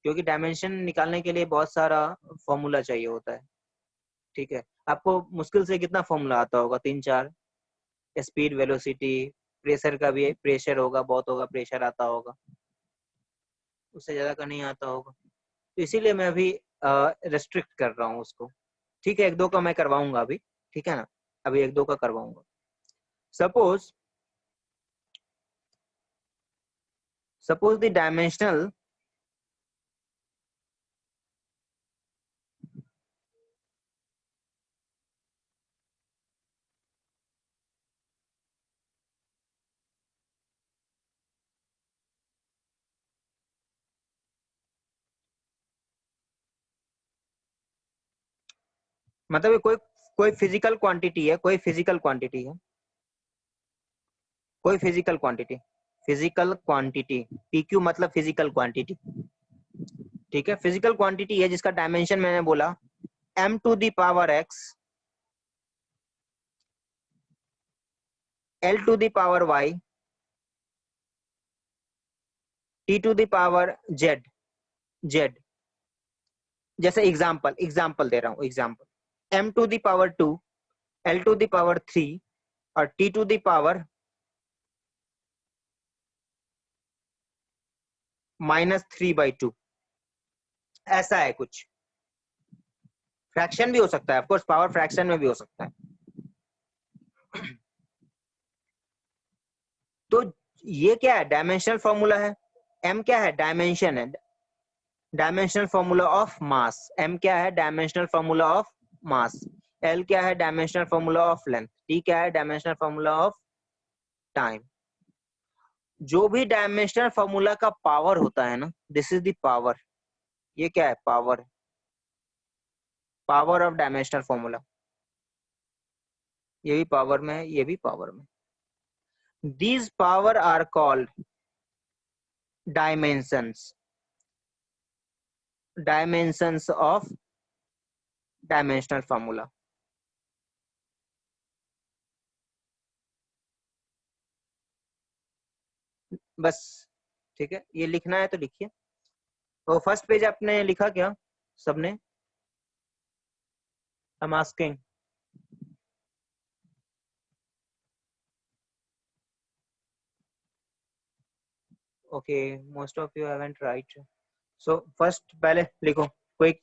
Speaker 1: क्योंकि डायमेंशन निकालने के लिए बहुत सारा फॉर्मूला चाहिए होता है। ठीक है, आपको मुश्किल से कितना फॉर्मूला आता होगा? 3-4। स्पीड, वेलोसिटी, प्रेशर का भी प्रेशर होगा, बहुत होगा, प्रेशर आता होगा, उससे ज्यादा का नहीं आता होगा। तो इसीलिए मैं अभी रेस्ट्रिक्ट कर रहा हूँ उसको। ठीक है, 1-2 का मैं करवाऊंगा अभी, ठीक है ना? अभी 1-2 का करवाऊंगा। सपोज सपोज द डायमेंशनल, मतलब ये कोई कोई फिजिकल क्वांटिटी है, कोई फिजिकल क्वांटिटी है, कोई physical quantity, physical quantity, PQ मतलब फिजिकल क्वांटिटी। ठीक है, फिजिकल क्वांटिटी है जिसका डायमेंशन मैंने बोला m⁴x, l⁴y, t⁴z, z। जैसे एग्जाम्पल दे रहा हूँ, एग्जाम्पल m⁴2, l⁴3 और t⁻3/2। ऐसा है कुछ। फ्रैक्शन भी हो सकता है, ऑफकोर्स पावर फ्रैक्शन में भी हो सकता है। तो ये क्या है? डायमेंशनल फॉर्मूला है। m क्या है? डायमेंशन है, dimensional formula of mass. m क्या है? Dimensional formula of mass. l क्या है? Dimensional formula of length. t क्या है? Dimensional formula of time. जो भी डायमेंशनल फॉर्मूला का पावर होता है ना, दिस इज द पावर। ये क्या है? Power, power of dimensional formula. ये भी पावर में है, ये भी पावर में। These power are called dimensions, dimensions of dimensional formula. बस, ठीक है, ये लिखना है तो लिखिए। तो फर्स्ट पेज आपने लिखा क्या सबने? I am asking. Okay, most of you haven't right. So first पहले लिखो, क्विक,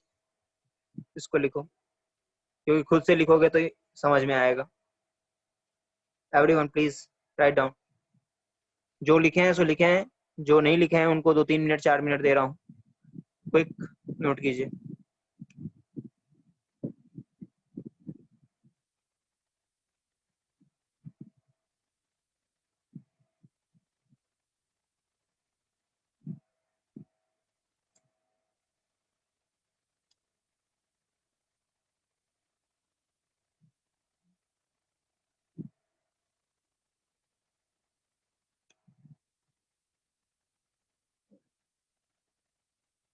Speaker 1: इसको लिखो, क्योंकि खुद से लिखोगे तो ये समझ में आएगा। Everyone please write down. जो लिखे हैं सो लिखे हैं, जो नहीं लिखे हैं उनको 2-3 मिनट 4 मिनट दे रहा हूँ। क्विक नोट कीजिए।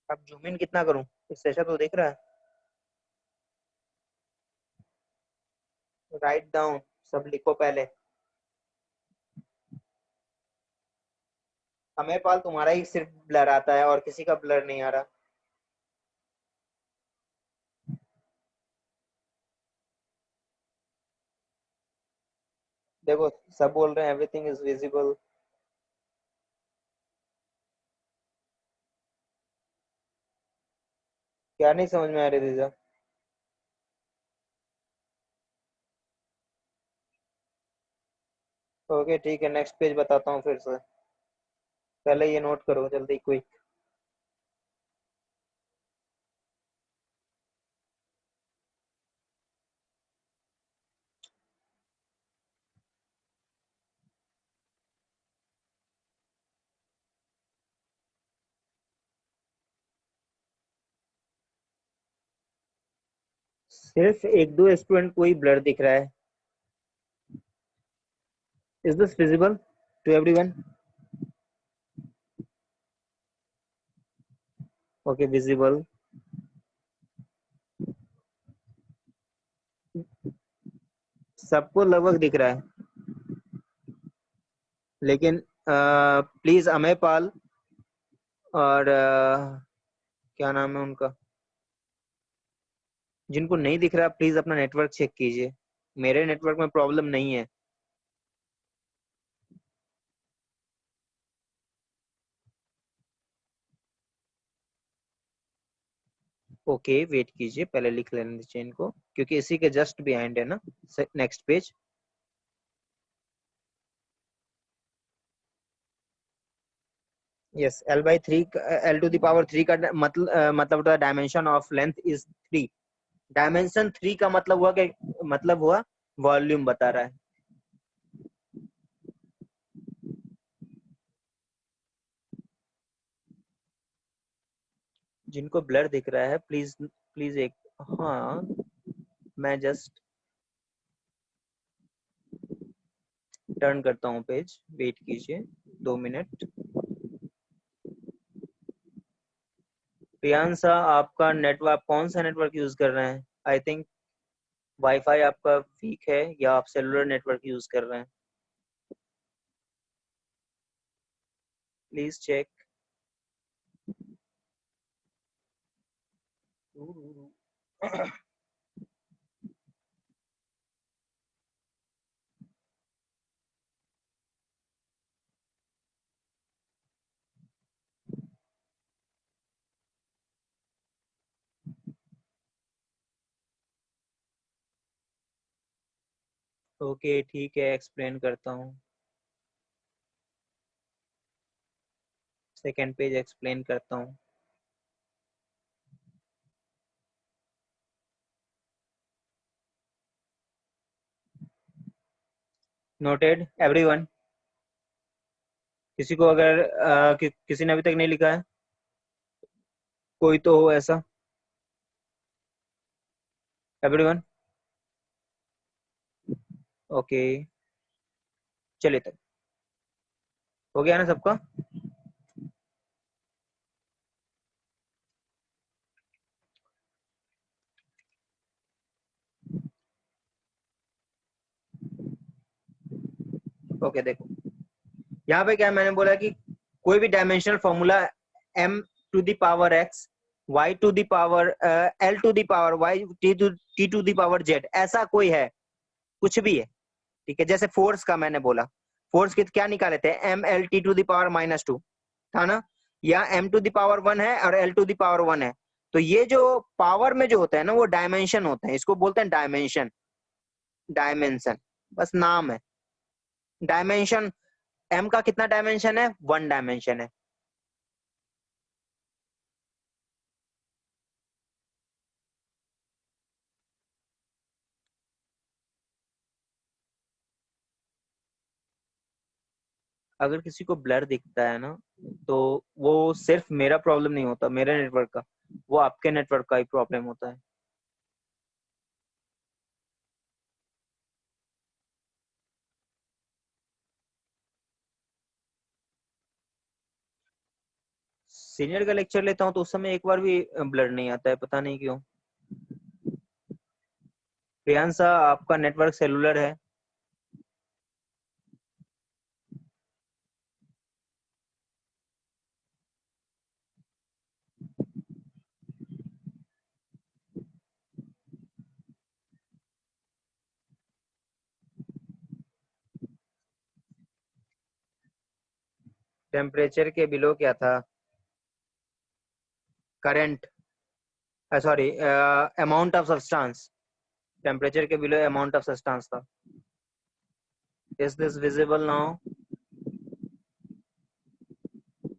Speaker 1: अब जूम इन कितना करूं? इस सेशन तो देख रहा है। राइट डाउन, सब लिखो पहले। हमें पाल तुम्हारा ही सिर्फ ब्लर आता है और किसी का ब्लर नहीं आ रहा। देखो, सब बोल रहे हैं एवरीथिंग इज विजिबल। क्या नहीं समझ में आ रही दीजा? ओके ठीक है, नेक्स्ट पेज बताता हूँ फिर से। पहले ये नोट करो जल्दी, क्विक। सिर्फ एक दो स्टूडेंट को ही ब्लर दिख रहा है। Is this visible to everyone? Okay, visible. सबको लगभग दिख रहा है, लेकिन प्लीज अमय पाल और क्या नाम है उनका, जिनको नहीं दिख रहा प्लीज अपना नेटवर्क चेक कीजिए। मेरे नेटवर्क में प्रॉब्लम नहीं है। ओके, वेट कीजिए, पहले लिख लेने दीजिए इनको, क्योंकि इसी के जस्ट बिहाइंड है ना next page. Yes, L/3, L⁻³ का मतलब होता है dimension of length is 3। Dimension 3 का मतलब हुआ कि मतलब हुआ वॉल्यूम बता रहा है। जिनको ब्लर दिख रहा है प्लीज प्लीज एक, हाँ मैं जस्ट टर्न करता हूँ पेज, वेट कीजिए 2 मिनट। प्रियांशा, आपका नेटवर्क, कौन सा नेटवर्क यूज कर रहे हैं? आई थिंक वाईफाई आपका वीक है या आप सेलुलर नेटवर्क यूज कर रहे हैं? Please check. ओके ठीक है, एक्सप्लेन करता हूँ। सेकेंड पेज एक्सप्लेन करता हूँ। Noted everyone? किसी को अगर किसी ने अभी तक नहीं लिखा है? कोई तो हो ऐसा? एवरीवन? ओके, चलिए तक हो गया ना सबका? ओके देखो, यहाँ पे क्या मैंने बोला कि कोई भी dimensional formula m⁻x y⁻, l⁻y, t⁻z, ऐसा कोई है, कुछ भी है, ठीक है। जैसे फोर्स का मैंने बोला, फोर्स की क्या निकाले थे, ml⁻⁻2 था ना, या m⁻1 है और l⁻1 है। तो ये जो पावर में जो होता है ना, वो डायमेंशन होते हैं, इसको बोलते हैं डायमेंशन। डायमेंशन बस नाम है। डायमेंशन m का कितना डायमेंशन है? 1 डायमेंशन है। अगर किसी को ब्लर दिखता है ना, तो वो सिर्फ मेरा प्रॉब्लम नहीं होता, मेरे नेटवर्क का, वो आपके नेटवर्क का ही प्रॉब्लम होता है। सीनियर का लेक्चर लेता हूँ तो उस समय एक बार भी ब्लर नहीं आता है, पता नहीं क्यों। प्रियांशा, आपका नेटवर्क सेलुलर है? टेम्परेचर के बिलो क्या था? Current, sorry, amount of substance. Temperature के बिलो अमाउंट ऑफ सब्सटेंस था। Is this visible now?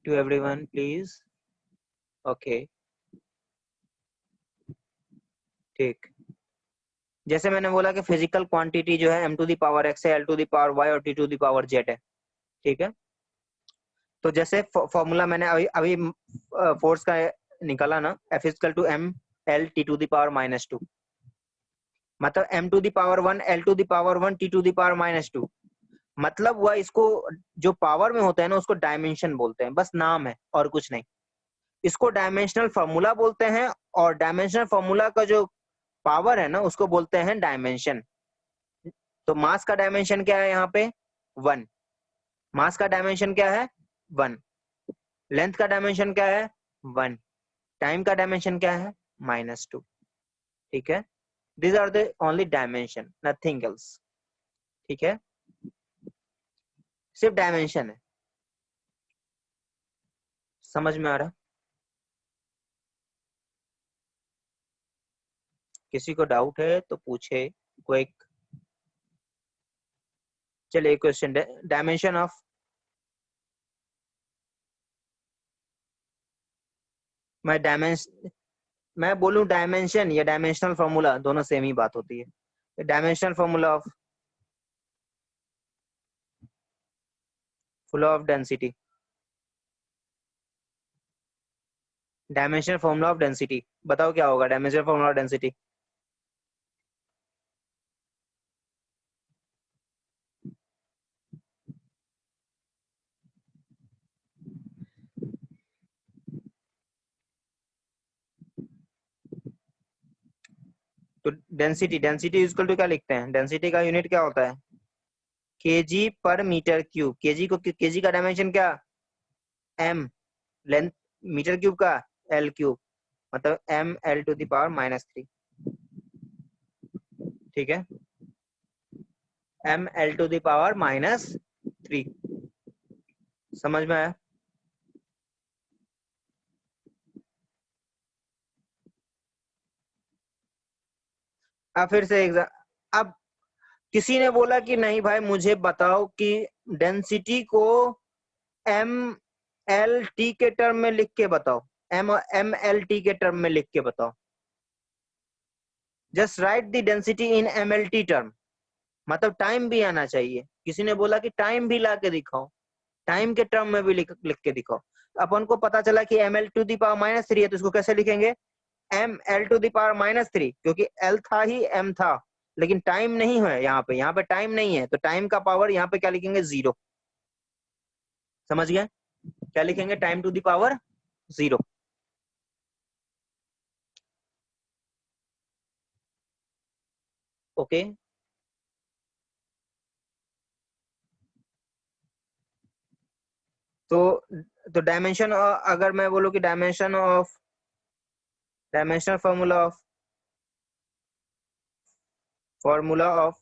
Speaker 1: to everyone please. Okay ठीक, जैसे मैंने बोला कि फिजिकल क्वांटिटी जो है m to the power x है, l to the power y और t to the power z है, ठीक है। तो जैसे फॉर्मूला मैंने अभी अभी फोर्स का निकाला ना, F equal to m l t to the power -2, मतलब m to the power 1 l to the power 1 t to the power -2, मतलब वह इसको जो पावर में होता है ना उसको डायमेंशन बोलते हैं, बस नाम है और कुछ नहीं। इसको डायमेंशनल फॉर्मूला बोलते हैं, और डायमेंशनल फॉर्मूला का जो पावर है ना उसको बोलते हैं डायमेंशन। तो मास का डायमेंशन क्या है यहाँ पे 1, मास का डायमेंशन क्या है 1, लेंथ का डायमेंशन क्या है 1, टाइम का डायमेंशन क्या है -2, ठीक है। These are the only dimension, nothing else, ठीक है, सिर्फ डायमेंशन है। समझ में आ रहा? किसी को डाउट है तो पूछे कोई। चलिए क्वेश्चन, डायमेंशन ऑफ, मैं डायमेंशन, मैं बोलूं डायमेंशन या डायमेंशनल फॉर्मूला, दोनों सेम ही बात होती है। Dimensional formula of flow of density, dimensional formula of density, बताओ क्या होगा डायमेंशनल फॉर्मूला ऑफ डेंसिटी? तो डेंसिटी, डेंसिटी इक्वल टू क्या लिखते हैं, डेंसिटी का यूनिट क्या होता है केजी पर मीटर क्यूब। केजी को, केजी का डायमेंशन क्या m, लेंथ मीटर क्यूब का l क्यूब, मतलब m l to the power -3, ठीक है, m l to the power -3। समझ में आया? अब फिर से अब किसी ने बोला कि नहीं भाई मुझे बताओ कि डेंसिटी को एम एल टी के टर्म में लिख के बताओ, एम एल टी के टर्म में लिख के बताओ, just write the density in M L T term, मतलब टाइम भी आना चाहिए। किसी ने बोला कि टाइम भी ला के दिखाओ, टाइम के टर्म में भी लिख के दिखाओ। अपन को पता चला कि M L to the power -3 है, तो इसको कैसे लिखेंगे M L to the power -3, क्योंकि एल था ही एम था, लेकिन टाइम नहीं है यहाँ पे, यहाँ पे टाइम नहीं है, तो टाइम का पावर यहाँ पे क्या लिखेंगे 0। समझ गए? क्या लिखेंगे time to the power 0। Okay, तो डायमेंशन, अगर मैं बोलूँ कि dimension of, dimensional formula of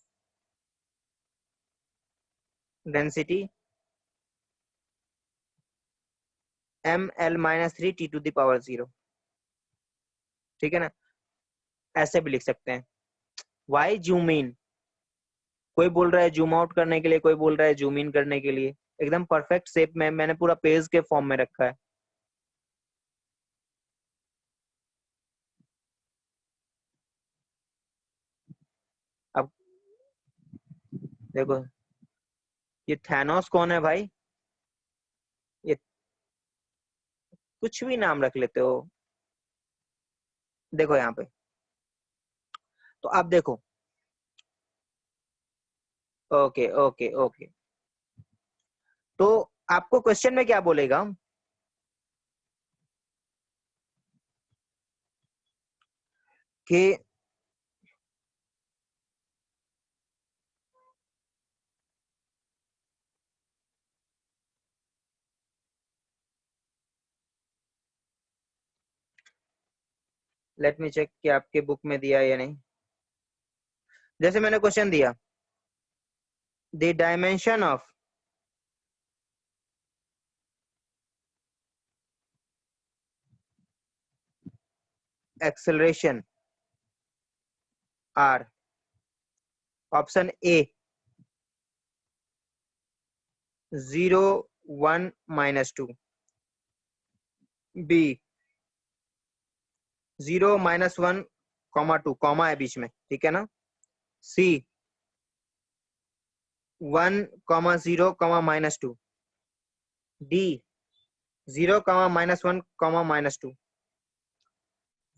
Speaker 1: density M L -3 T to the power 0, ठीक है ना, ऐसे भी लिख सकते हैं। वाई जूम इन, कोई बोल रहा है जूम आउट करने के लिए, कोई बोल रहा है जूम इन करने के लिए, एकदम परफेक्ट शेप में मैंने पूरा पेज के फॉर्म में रखा है। अब देखो, ये थैनोस कौन है भाई, ये कुछ भी नाम रख लेते हो। देखो यहाँ पे, तो आप देखो, ओके ओके ओके, तो आपको क्वेश्चन में क्या बोलेगा कि लेट मी चेक कि आपके बुक में दिया है या नहीं। जैसे मैंने क्वेश्चन दिया, the dimension of acceleration are, option A 0 1 -2, B 0 -1 2 comma है बीच में, ठीक है ना। सी 1 0 -2। डी 0 -1 -2।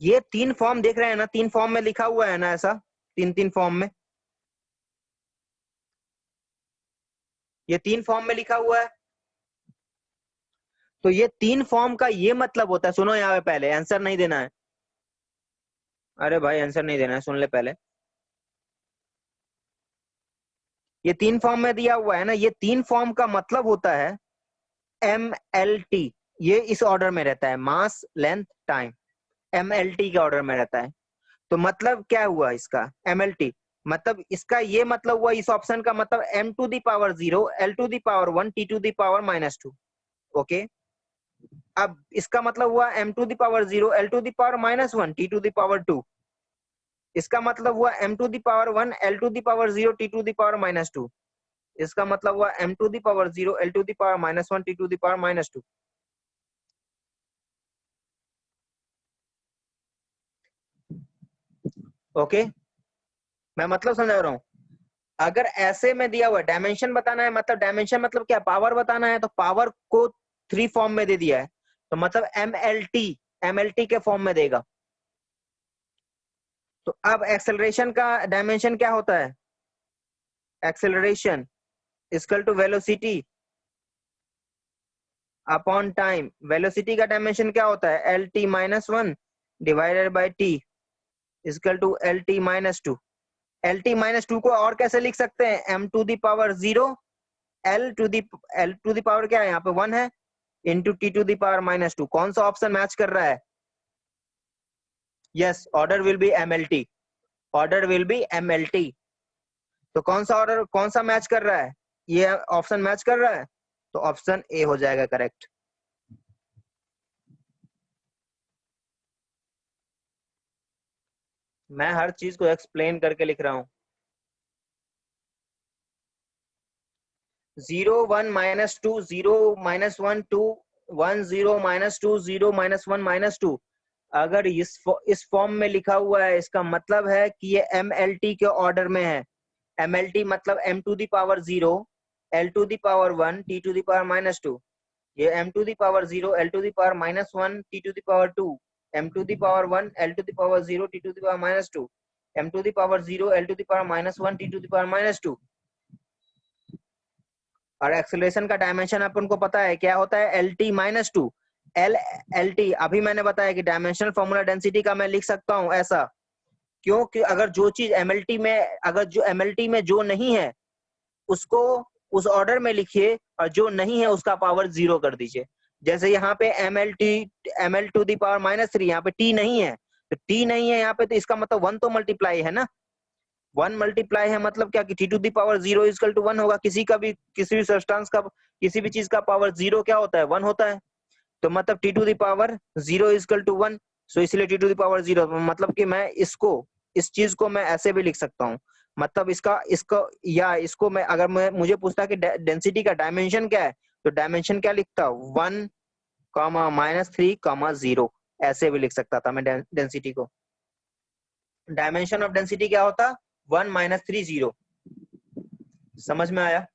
Speaker 1: ये 3 फॉर्म देख रहे हैं ना, 3 फॉर्म में लिखा हुआ है ना, ऐसा 3 फॉर्म में, ये 3 फॉर्म में लिखा हुआ है। तो ये 3 फॉर्म का ये मतलब होता है, सुनो यहाँ पे, पहले आंसर नहीं देना है। अरे भाई आंसर नहीं देना है, सुन ले पहले। ये 3 फॉर्म में दिया हुआ है ना, ये 3 फॉर्म का मतलब होता है MLT। ये इस ऑर्डर में रहता है, मास लेंथ टाइम, MLT के ऑर्डर में रहता है। तो मतलब क्या हुआ इसका, MLT मतलब इसका ये मतलब हुआ इस ऑप्शन का, मतलब m⁻0 l⁻1 t⁻²। ओके, अब इसका मतलब हुआ m⁻0 l⁻−1 t⁻²। इसका मतलब हुआ m⁻1 l⁻0 t⁻²। इसका मतलब हुआ m⁻0 l⁻−1 t⁻²। ओके, मैं मतलब समझा रहा हूँ। अगर ऐसे में दिया हुआ डायमेंशन बताना है, मतलब डायमेंशन मतलब क्या, पावर बताना है, तो पावर को 3 फॉर्म में दे दिया है, तो मतलब MLT के फॉर्म में देगा। तो अब एक्सेलरेशन का डायमेंशन क्या होता है, acceleration equal to velocity upon time. Velocity का डायमेंशन क्या होता है, LT-1 divided by T equal to LT-2। LT-2 को और कैसे लिख सकते हैं, m⁻0 L to the power क्या है यहाँ पे 1 है, इंटू T⁻²। कौन सा ऑप्शन मैच कर रहा है, yes, order will be MLT, order will be MLT। तो कौन सा ऑर्डर, कौन सा मैच कर रहा है, ये ऑप्शन मैच कर रहा है, तो ऑप्शन ए हो जाएगा करेक्ट। मैं हर चीज को एक्सप्लेन करके लिख रहा हूँ। 0 1 -2 0 -1 2 1 0 -2 0 -1 -2। अगर इस फॉर्म में लिखा हुआ है, इसका मतलब है कि ये MLT के ऑर्डर में है। MLT मतलब m⁻0 l⁻1 t⁻²। ये m⁻0 l⁻−1 t⁻², m⁻1 l⁻0 t⁻², m⁻0 l⁻−1 t⁻²। और एक्सेलरेशन का डायमेंशन अपन को पता है क्या होता है, LT-2 LT। अभी मैंने बताया कि डायमेंशनल फॉर्मूला डेंसिटी का मैं लिख सकता हूं ऐसा, क्योंकि अगर जो चीज MLT में, अगर जो MLT में जो नहीं है उसको उस ऑर्डर में लिखिए, और जो नहीं है उसका पावर 0 कर दीजिए। जैसे यहाँ पे ML⁻3, यहाँ पे T नहीं है, तो T नहीं है यहाँ पे, तो इसका मतलब 1 तो मल्टीप्लाई है ना, 1 मल्टीप्लाई है मतलब क्या कि T⁻0 इक्वल टू 1 होगा। किसी का भी, किसी भी सब्सटेंस का, किसी भी चीज का पावर 0 क्या होता है, 1 होता है। तो मतलब T⁻0 इक्वल टू 1, सो इसलिए T⁻0, मतलब कि मैं इसको, इस चीज को मैं ऐसे भी लिख सकता हूँ। मतलब इसका इसको या इसको मैं, अगर मैं मुझे पूछता कि डेंसिटी का डायमेंशन क्या है, तो डायमेंशन क्या लिखता, 1 -3 0, ऐसे भी लिख सकता था मैं डेंसिटी को। डायमेंशन ऑफ डेंसिटी क्या होता, 1 -3 0। समझ में आया।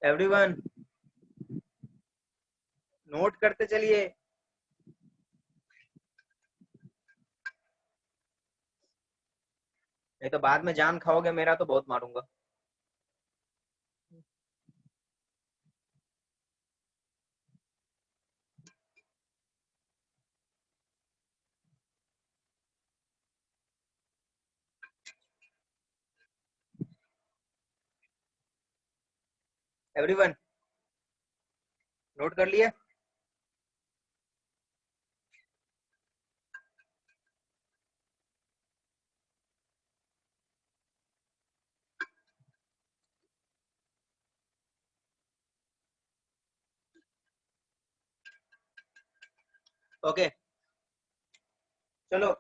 Speaker 1: एवरीवन नोट करते चलिए। नहीं तो बाद में जान खाओगे मेरा, तो बहुत मारूंगा। एवरीवन नोट कर लिए। ओके चलो,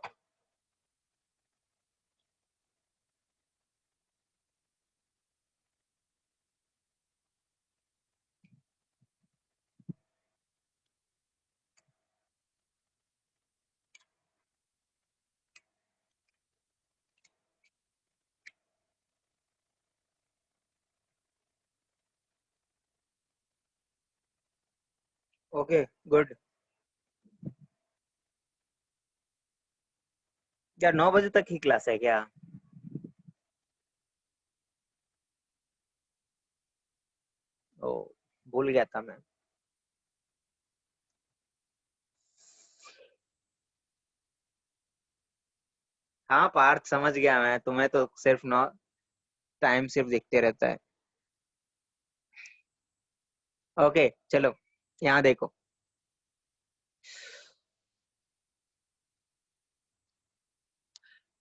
Speaker 1: ओके गुड। क्या 9 बजे तक ही क्लास है क्या? ओ, भूल गया था मैं। हाँ पार्थ, समझ गया मैं, तुम्हें तो सिर्फ नौ टाइम सिर्फ दिखते रहता है। ओके चलो, यहाँ देखो।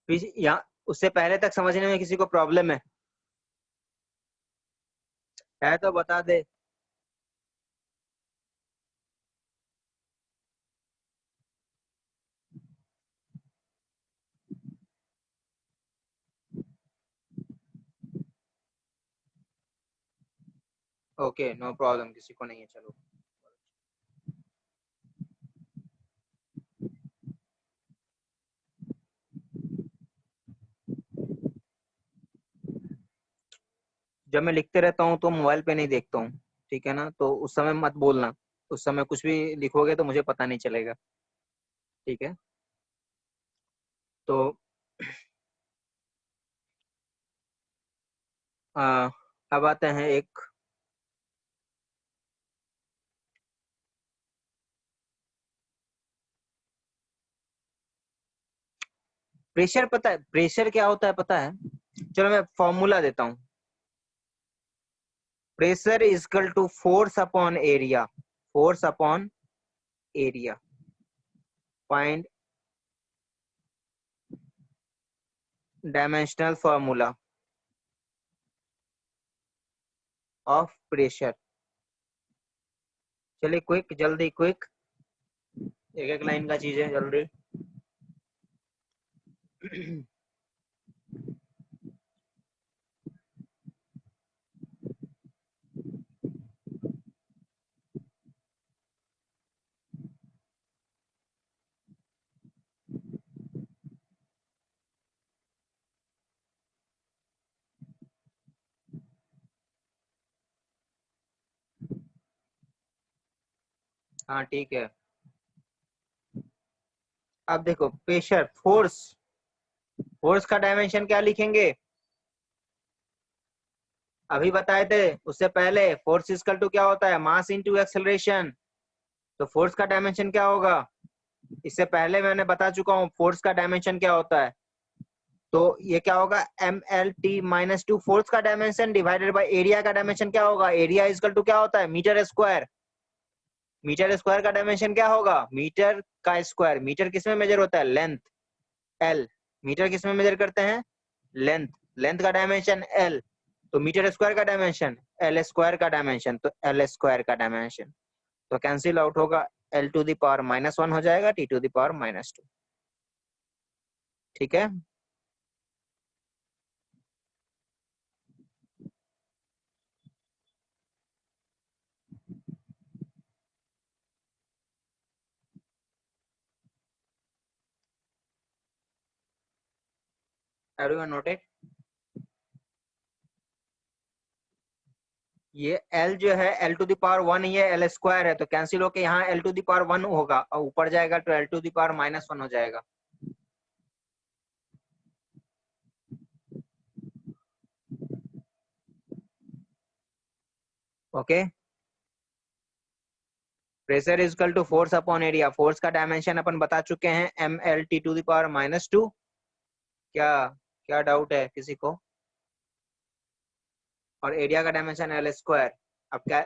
Speaker 1: यहाँ उससे पहले तक समझने में किसी को प्रॉब्लम है तो बता दे। ओके नो प्रॉब्लम, किसी को नहीं है, चलो। जब मैं लिखते रहता हूँ तो मोबाइल पे नहीं देखता हूँ, ठीक है ना? तो उस समय मत बोलना, उस समय कुछ भी लिखोगे तो मुझे पता नहीं चलेगा, ठीक है? तो आ, अब आते हैं एक। प्रेशर, पता है प्रेशर क्या होता है? पता है? चलो मैं फॉर्मूला देता हूँ। Pressure is equal to force upon area. Force upon area. Find dimensional formula of pressure. चलिए क्विक, जल्दी क्विक, एक एक लाइन का चीज है, जल्दी। हाँ ठीक है। अब देखो, प्रेशर, फोर्स, फोर्स का डायमेंशन क्या लिखेंगे? अभी बताए थे उससे पहले, फोर्स इक्वल टू क्या होता है? मास इनटू एक्सेलरेशन। तो फोर्स का डायमेंशन क्या होगा? इससे पहले मैंने बता चुका हूँ फोर्स का डायमेंशन क्या होता है। तो ये क्या होगा? mlt-2, फोर्स का डायमेंशन डिवाइडेड बाय एरिया का डायमेंशन क्या होगा? एरिया इक्वल टू क्या होता है? Metre square. मीटर स्क्वायर का डायमेंशन क्या होगा? मीटर का स्क्वायर। मीटर किस में मेजर होता है? Length, L. मीटर किस में मेजर करते हैं? लेंथ। लेंथ का डायमेंशन एल। तो मीटर स्क्वायर का डायमेंशन एल स्क्वायर का डायमेंशन, तो एल स्क्वायर का डायमेंशन। तो कैंसिल आउट होगा, एल टू द पावर -1 हो जाएगा, टी टू द पावर -2। ठीक है? Everyone noted? ये एल जो है, एल टू द पावर 1, ये एल स्क्वायर है, तो कैंसिल होके यहाँ एल टू द पावर 1 होगा, और ऊपर जाएगा तो एल टू द पावर -1 हो जाएगा। Okay. Pressure is equal to force upon area. Force का डायमेंशन अपन बता चुके हैं, ml t to the power -2। क्या क्या डाउट है किसी को? और एरिया का डायमेंशन एल स्क्वायर। अब क्या?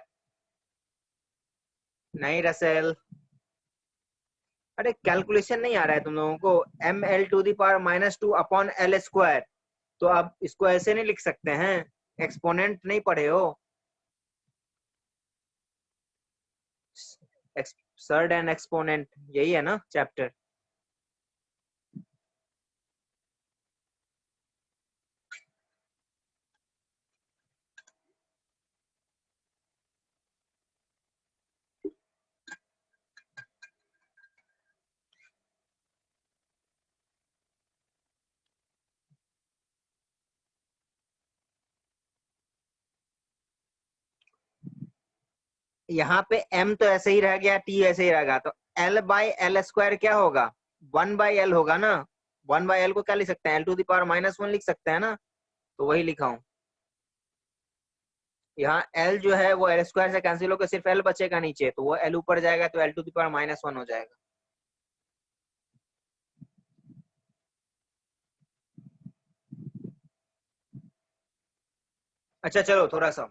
Speaker 1: नहीं रसेल, अरे कैलकुलेशन नहीं आ रहा है तुम लोगों को? ml to the power -2 upon L square. तो आप इसको ऐसे नहीं लिख सकते हैं? एक्सपोनेंट नहीं पढ़े हो? सर्ड एंड एक्सपोनेंट, यही है ना चैप्टर? यहाँ पे m तो ऐसे ही रह गया, t ऐसे ही रहेगा, तो l बाई एल स्क्वायर क्या होगा, 1/l होगा ना। 1/l को क्या लिख सकते हैं, l⁻⁻1 लिख सकते हैं ना, तो वही लिखा हूं। यहाँ l जो है वो l स्क्वायर से कैंसिल होकर सिर्फ l बचेगा नीचे, तो वो l ऊपर जाएगा तो l⁻⁻1 हो जाएगा। अच्छा चलो थोड़ा सा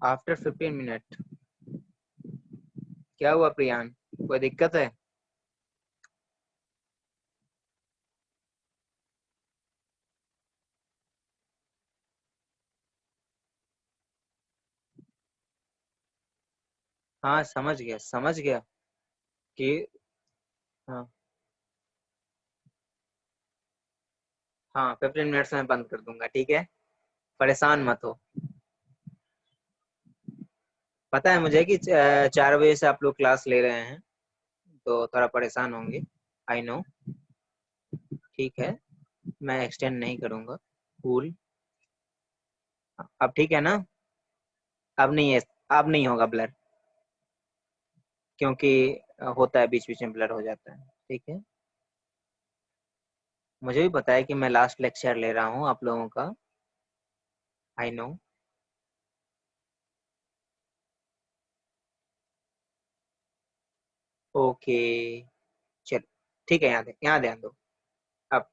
Speaker 1: आफ्टर 15 मिनट। क्या हुआ प्रियान, कोई दिक्कत है? हाँ समझ गया समझ गया कि हाँ हाँ 15 मिनट्स में बंद कर दूंगा, ठीक है, परेशान मत हो। पता है मुझे कि 4 बजे से आप लोग क्लास ले रहे हैं, तो थोड़ा परेशान होंगे, आई नो। ठीक है, मैं एक्सटेंड नहीं करूंगा। कूल। अब ठीक है ना? अब नहीं है, अब नहीं होगा ब्लर, क्योंकि होता है बीच बीच में ब्लर हो जाता है, ठीक है। मुझे भी पता है कि मैं लास्ट लेक्चर ले रहा हूँ आप लोगों का, आई नो। ओके चल, ठीक है, यहाँ ध्यान दो। अब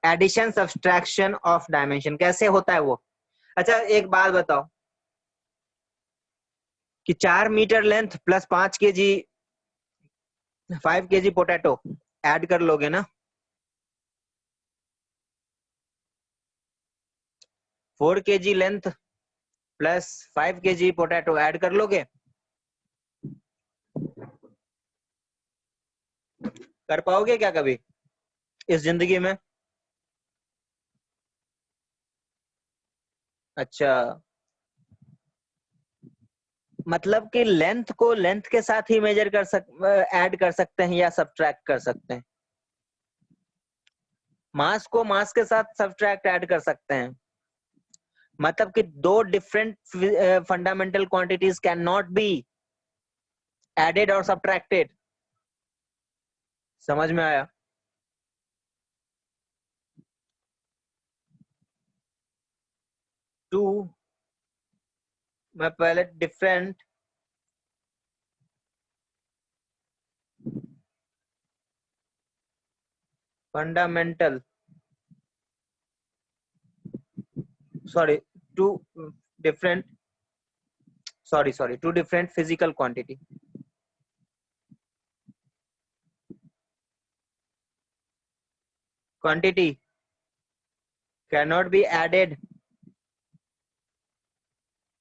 Speaker 1: एडिशन सब्सट्रैक्शन ऑफ डायमेंशन कैसे होता है वो। अच्छा एक बात बताओ कि 4 metre length plus 5 kg, 5 kg potato add कर लोगे ना। 4 kg length plus 5 kg potato add कर लोगे, कर पाओगे क्या कभी इस जिंदगी में? अच्छा, मतलब कि लेंथ को लेंथ के साथ ही मेजर कर ऐड कर सकते हैं या सब्ट्रैक्ट कर सकते हैं। मास को मास के साथ सब्ट्रैक्ट ऐड कर सकते हैं, मतलब कि दो different fundamental quantities can not be added और सब्ट्रैक्टेड। समझ में आया? टू, मैं पहले different fundamental, sorry, two different, sorry two different physical quantity, quantity can not be added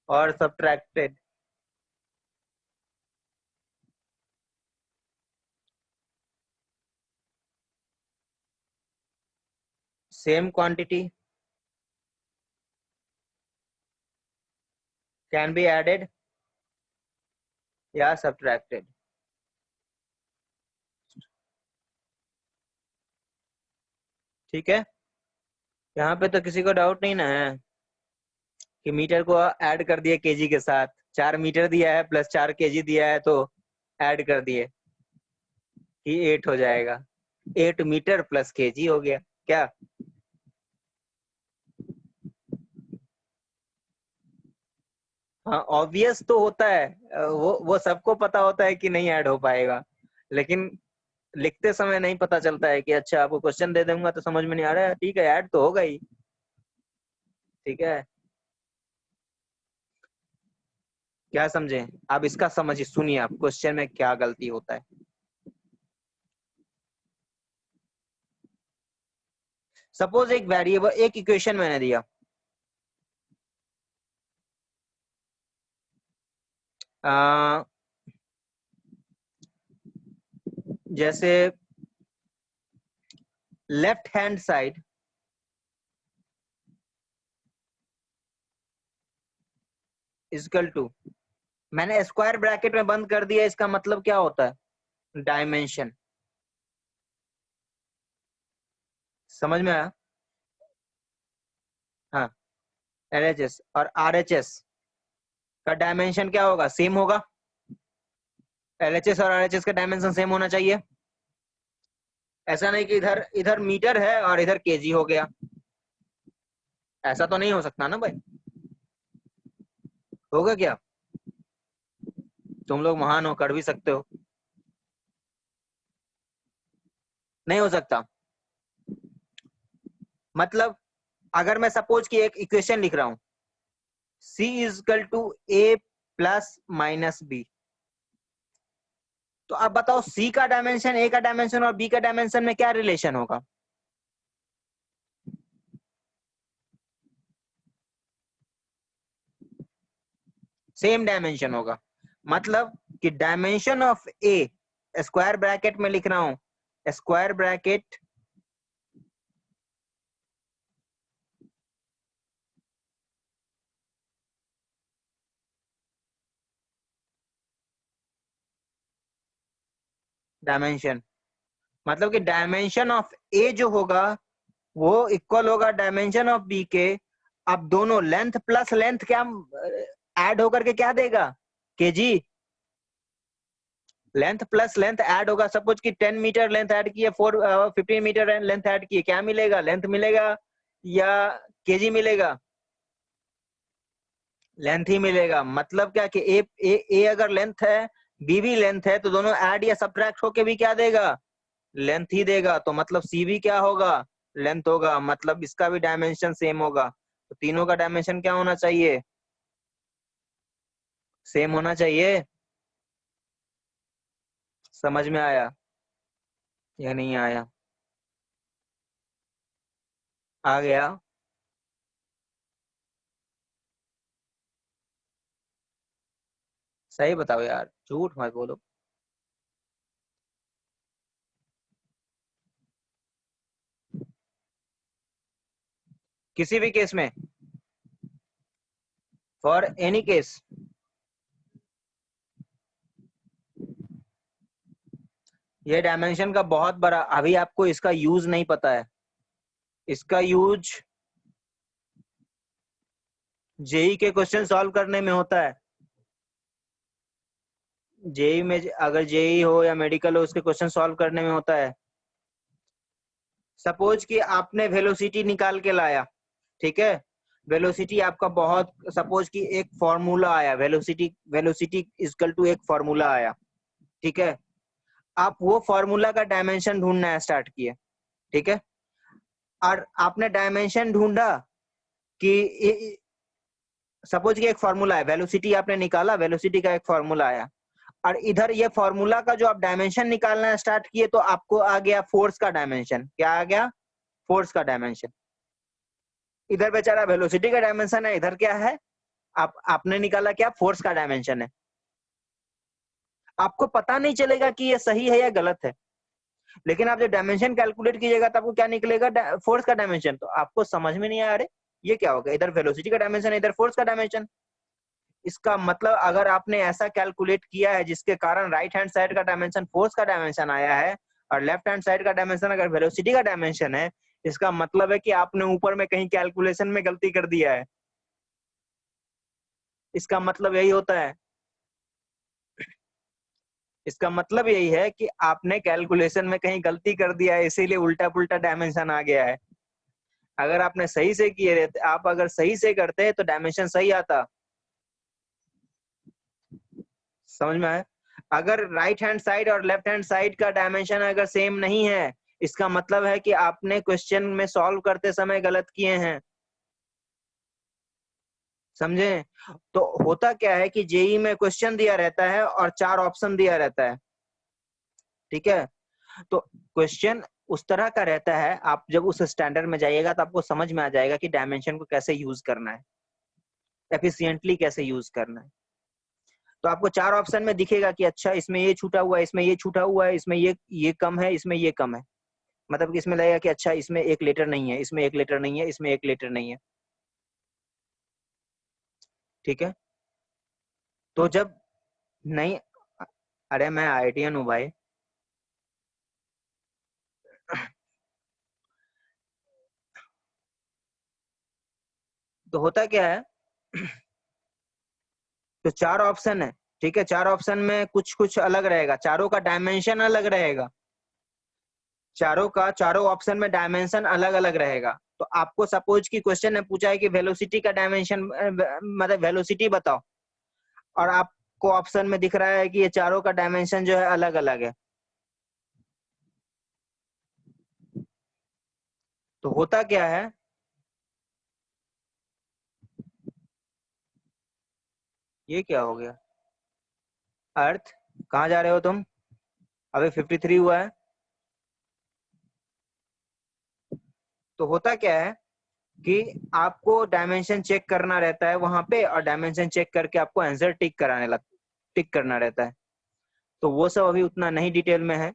Speaker 1: और subtracted. Same quantity can be added या सब्ट्रैक्टेड, ठीक है। यहाँ पे तो किसी को डाउट नहीं ना है कि मीटर को ऐड कर दिए केजी के साथ, 4 मीटर दिया है प्लस 4 kg दिया है तो ऐड कर दिए कि 8 हो जाएगा, 8 मीटर प्लस केजी हो गया क्या? हाँ ऑब्वियस तो होता है, वो सबको पता होता है कि नहीं ऐड हो पाएगा, लेकिन लिखते समय नहीं पता चलता है कि अच्छा आपको क्वेश्चन दे दूंगा तो समझ में नहीं आ रहा है, ठीक है ऐड तो होगा ही, ठीक है। क्या समझे? आप इसका समझिए, सुनिए आप क्वेश्चन में क्या गलती होता है। सपोज एक वेरिएबल, एक इक्वेशन मैंने दिया, जैसे left hand side equal to, मैंने स्क्वायर ब्रैकेट में बंद कर दिया, इसका मतलब क्या होता है? डायमेंशन। समझ में आया? हाँ, LHS और RHS का डायमेंशन क्या होगा? सेम होगा। LHS और RHS का डायमेंशन सेम होना चाहिए। ऐसा नहीं कि इधर इधर मीटर है और इधर केजी हो गया, ऐसा तो नहीं हो सकता ना भाई। होगा क्या? तुम लोग महान हो, कर भी सकते हो। नहीं हो सकता। मतलब अगर मैं सपोज कि एक इक्वेशन लिख रहा हूं, C is equal to A plus minus B, तो अब बताओ C का डायमेंशन, A का डायमेंशन और B का डायमेंशन में क्या रिलेशन होगा? सेम डायमेंशन होगा। मतलब कि dimension of A, square bracket में लिख रहा हूं, स्क्वायर ब्रैकेट डायमेंशन, मतलब कि डायमेंशन ऑफ A जो होगा वो इक्वल होगा डायमेंशन ऑफ B के। अब दोनों लेंथ प्लस लेंथ क्या ऐड होकर के क्या देगा? KG. Length plus length add होगा, सपोज कि 10 मीटर लेंथ ऐड की है, 15 मीटर लेंथ ऐड की है, क्या मिलेगा? लेंथ मिलेगा या केजी मिलेगा? लेंथ ही मिलेगा। मतलब क्या कि ए अगर लेंथ है, बी भी लेंथ है, तो दोनों ऐड या सब्ट्रैक्ट होके भी क्या देगा? लेंथ ही देगा। तो मतलब सी भी क्या होगा? लेंथ होगा। मतलब इसका भी डायमेंशन सेम होगा। तो तीनों का डायमेंशन क्या होना चाहिए? सेम होना चाहिए। समझ में आया या नहीं आया? आ गया? सही बताओ यार, झूठ मत बोलो। किसी भी केस में, फॉर एनी केस। ये डायमेंशन का बहुत बड़ा, अभी आपको इसका यूज नहीं पता है। इसका यूज जेई के क्वेश्चन सॉल्व करने में होता है। जेई में अगर जेई हो या मेडिकल हो, उसके क्वेश्चन सॉल्व करने में होता है। सपोज कि आपने वेलोसिटी निकाल के लाया, ठीक है? वेलोसिटी आपका बहुत, सपोज कि एक फॉर्मूला आया, वेलोसिटी वेलोसिटी इक्वल टू एक फॉर्मूला आया, ठीक है? आप वो फॉर्मूला का डायमेंशन ढूंढना स्टार्ट किए, ठीक है? और आपने डायमेंशन ढूंढा कि सपोज कि एक फॉर्मूला है, वेलोसिटी आपने निकाला, वेलोसिटी का एक फॉर्मूला आया, और इधर ये फॉर्मूला का जो आप डायमेंशन निकालना स्टार्ट किए, तो आपको आ गया फोर्स का डायमेंशन। क्या आ गया? फोर्स का डायमेंशन। इधर बेचारा वेलोसिटी का डायमेंशन है, इधर क्या है? आपने निकाला क्या? फोर्स का डायमेंशन है। आपको पता नहीं चलेगा कि ये सही है या गलत है, लेकिन आप जब डायमेंशन कैलकुलेट कीजिएगा तो आपको क्या निकलेगा? फोर्स का डायमेंशन। तो आपको समझ में नहीं आया, अरे ये क्या होगा, इधर वेलोसिटी का डायमेंशन, इधर फोर्स का डायमेंशन। इसका मतलब अगर आपने ऐसा कैलकुलेट किया है जिसके कारण राइट हैंड साइड का डायमेंशन फोर्स का डायमेंशन आया है, और लेफ्ट हैंड साइड का डायमेंशन अगर वेलोसिटी का डायमेंशन है, इसका मतलब है कि आपने ऊपर में कहीं कैलकुलेशन में गलती कर दिया है। इसका मतलब यही होता है। इसका मतलब यही है कि आपने कैलकुलेशन में कहीं गलती कर दिया है, इसीलिए उल्टा पुल्टा डायमेंशन आ गया है। अगर आपने सही से किए रहते, आप अगर सही से करते तो डायमेंशन सही आता। समझ में आया? अगर राइट हैंड साइड और लेफ्ट हैंड साइड का डायमेंशन अगर सेम नहीं है, इसका मतलब है कि आपने क्वेश्चन में सॉल्व करते समय गलत किए हैं। समझे? तो होता क्या है कि जेई में क्वेश्चन दिया रहता है और 4 ऑप्शन दिया रहता है, ठीक है? तो क्वेश्चन उस तरह का रहता है, आप जब उस स्टैंडर्ड में जाइएगा तो आपको समझ में आ जाएगा कि डायमेंशन को कैसे यूज करना है, एफिशिएंटली कैसे यूज करना है। तो आपको 4 ऑप्शन में दिखेगा कि अच्छा इसमें ये छूटा हुआ है, इसमें ये छूटा हुआ है, इसमें ये कम है, इसमें ये कम है। मतलब कि इसमें लगेगा कि अच्छा इसमें 1 लीटर नहीं है, इसमें 1 लीटर नहीं है, इसमें 1 लीटर नहीं है। ठीक है, तो जब नहीं, अरे मैं आईआईटीएन हूँ भाई। तो होता क्या है, तो 4 ऑप्शन है, ठीक है, 4 ऑप्शन में कुछ कुछ अलग रहेगा, चारों का डायमेंशन अलग रहेगा, चारों ऑप्शन में डायमेंशन अलग अलग रहेगा। तो आपको सपोज की क्वेश्चन ने पूछा है कि वेलोसिटी का डायमेंशन, मतलब वेलोसिटी बताओ, और आपको ऑप्शन में दिख रहा है कि ये चारों का डायमेंशन जो है अलग अलग है। तो होता क्या है, ये क्या हो गया, अर्थ कहाँ जा रहे हो तुम, अभी 53 हुआ है। तो होता क्या है कि आपको डायमेंशन चेक करना रहता है वहां पे, और डायमेंशन चेक करके आपको आंसर टिक करना रहता है। तो वो सब अभी उतना नहीं डिटेल में है,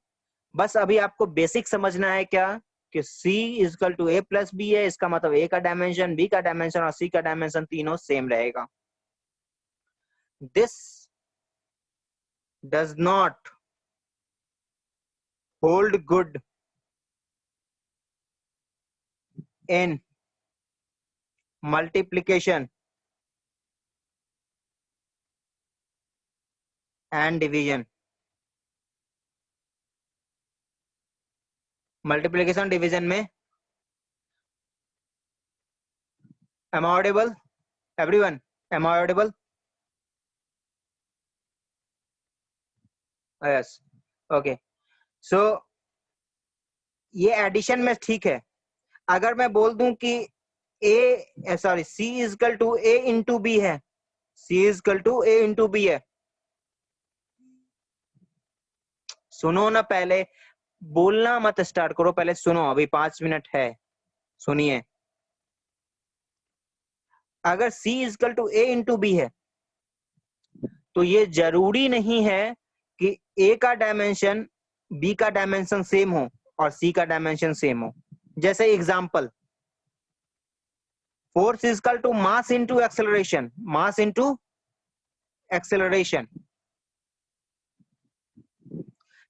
Speaker 1: बस अभी आपको बेसिक समझना है क्या, कि C इजकल टू A प्लस बी है, इसका मतलब A का डायमेंशन, B का डायमेंशन और C का डायमेंशन तीनों सेम रहेगा। This does not hold good in multiplication and division. Multiplication division में, am I audible everyone, am I audible? Yes, okay, so ये एडिशन में ठीक है। अगर मैं बोल दूं कि C is equal to A into B है, C is equal to A into B है, सुनो ना, पहले बोलना मत स्टार्ट करो, पहले सुनो, अभी 5 मिनट है, सुनिए। अगर C is equal to A into B है, तो ये जरूरी नहीं है कि A का डायमेंशन B का डायमेंशन सेम हो और C का डायमेंशन सेम हो। जैसे example, force is equal to mass into acceleration, mass into acceleration,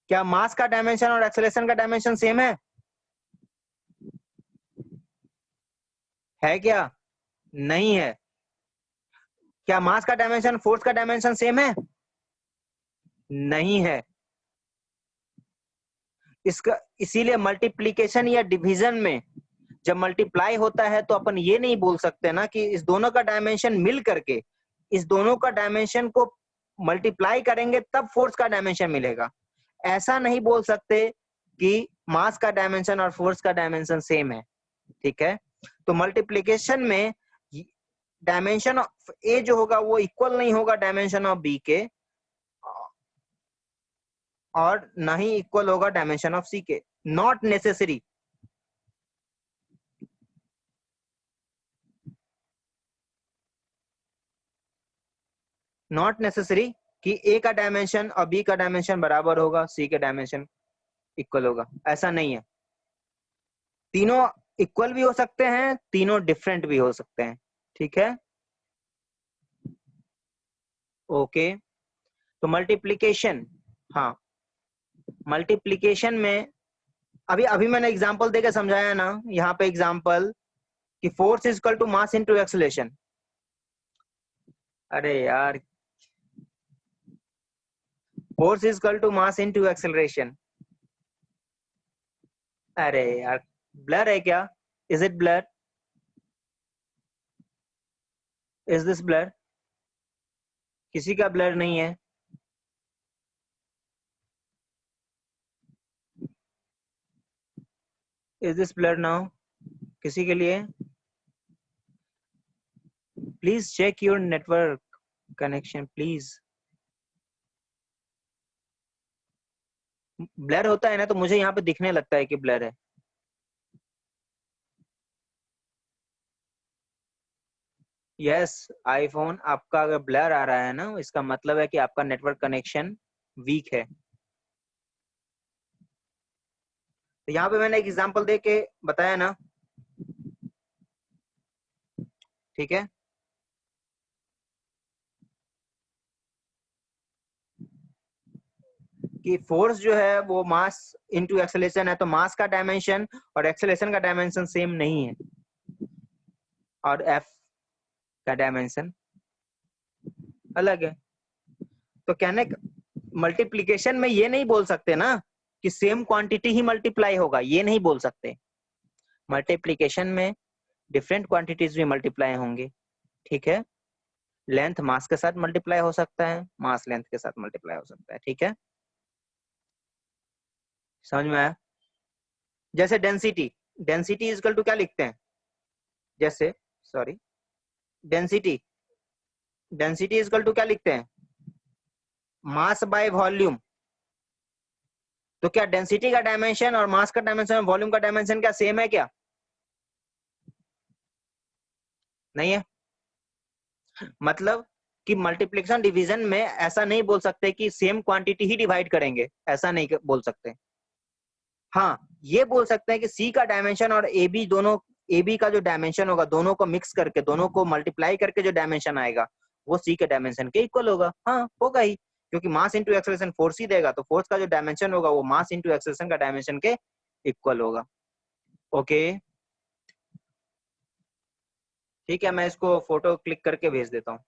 Speaker 1: क्या मास का डायमेंशन और एक्सेलरेशन का डायमेंशन सेम है क्या? नहीं है। क्या मास का डायमेंशन फोर्स का डायमेंशन सेम है? नहीं है। इसका इसीलिए मल्टीप्लीकेशन या डिवीजन में जब मल्टीप्लाई होता है तो अपन ये नहीं बोल सकते ना कि इस दोनों का डायमेंशन मिल करके, इस दोनों का डायमेंशन को मल्टीप्लाई करेंगे तब फोर्स का डायमेंशन मिलेगा। ऐसा नहीं बोल सकते कि मास का डायमेंशन और फोर्स का डायमेंशन सेम है। ठीक है, तो मल्टीप्लीकेशन में डायमेंशन ऑफ ए जो होगा वो इक्वल नहीं होगा डायमेंशन ऑफ बी के, और ना ही इक्वल होगा डायमेंशन ऑफ सी के। Not necessary. नॉट नेसेसरी कि ए का डायमेंशन और बी का डायमेंशन बराबर होगा, सी के डायमेंशन इक्वल होगा, ऐसा नहीं है। तीनों इक्वल भी हो सकते हैं, तीनों डिफरेंट भी हो सकते हैं। ठीक है, ओके। तो मल्टीप्लीकेशन, हाँ, मल्टीप्लीकेशन में अभी अभी मैंने एग्जांपल देके समझाया ना, यहाँ पे एग्जांपल कि force is equal to mass into acceleration. अरे यार, force is equal to mass into acceleration. अरे यार, ब्लर है क्या? Is it blur? Is this blur? किसी का ब्लर नहीं है। इज दिस ब्लर नाउ किसी के लिए? Please check your network connection please. Blur होता है ना तो मुझे यहाँ पे दिखने लगता है कि ब्लर है। यस, आईफोन आपका अगर ब्लर आ रहा है ना, इसका मतलब है कि आपका नेटवर्क कनेक्शन वीक है। तो यहाँ पे मैंने एक एग्जांपल दे के बताया ना, ठीक है। कि फोर्स जो है वो मास इनटू एक्सेलरेशन है, तो मास का डायमेंशन और एक्सेलरेशन का डायमेंशन सेम नहीं है, और एफ का डायमेंशन अलग है। तो कहने मल्टीप्लीकेशन में ये नहीं बोल सकते ना कि सेम क्वांटिटी ही मल्टीप्लाई होगा, ये नहीं बोल सकते। मल्टीप्लीकेशन में डिफरेंट क्वांटिटीज भी मल्टीप्लाई होंगे, ठीक है। लेंथ मास के साथ मल्टीप्लाई हो सकता है, मास लेंथ के साथ मल्टीप्लाई हो सकता है, ठीक है। समझ में आया? जैसे डेंसिटी, डेंसिटी इजकल टू क्या लिखते हैं, जैसे sorry, density, density is equal to क्या लिखते हैं, मास बाय वॉल्यूम। तो क्या डेंसिटी का डायमेंशन और मास का डायमेंशन, वॉल्यूम का डायमेंशन क्या सेम है क्या? नहीं है। मतलब कि मल्टीप्लिकेशन डिवीजन में ऐसा नहीं बोल सकते कि सेम क्वांटिटी ही डिवाइड करेंगे, ऐसा नहीं बोल सकते। हाँ, ये बोल सकते हैं कि सी का डायमेंशन और ए बी दोनों, ए बी का जो डायमेंशन होगा, दोनों को मिक्स करके, दोनों को मल्टीप्लाई करके जो डायमेंशन आएगा वो सी के डायमेंशन के इक्वल होगा। हाँ, होगा ही, क्योंकि मास इंटू एक्सेलरेशन फोर्स ही देगा, तो फोर्स का जो डायमेंशन होगा वो मास इंटू एक्सेलरेशन का डायमेंशन के इक्वल होगा। ओके, ठीक है, मैं इसको फोटो क्लिक करके भेज देता हूँ,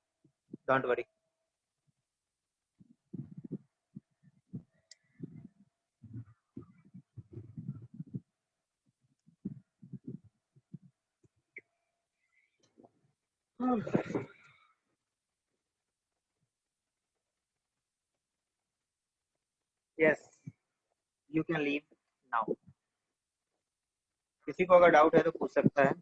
Speaker 1: don't worry. Yes, you can leave now. किसी को अगर डाउट है तो पूछ सकता है।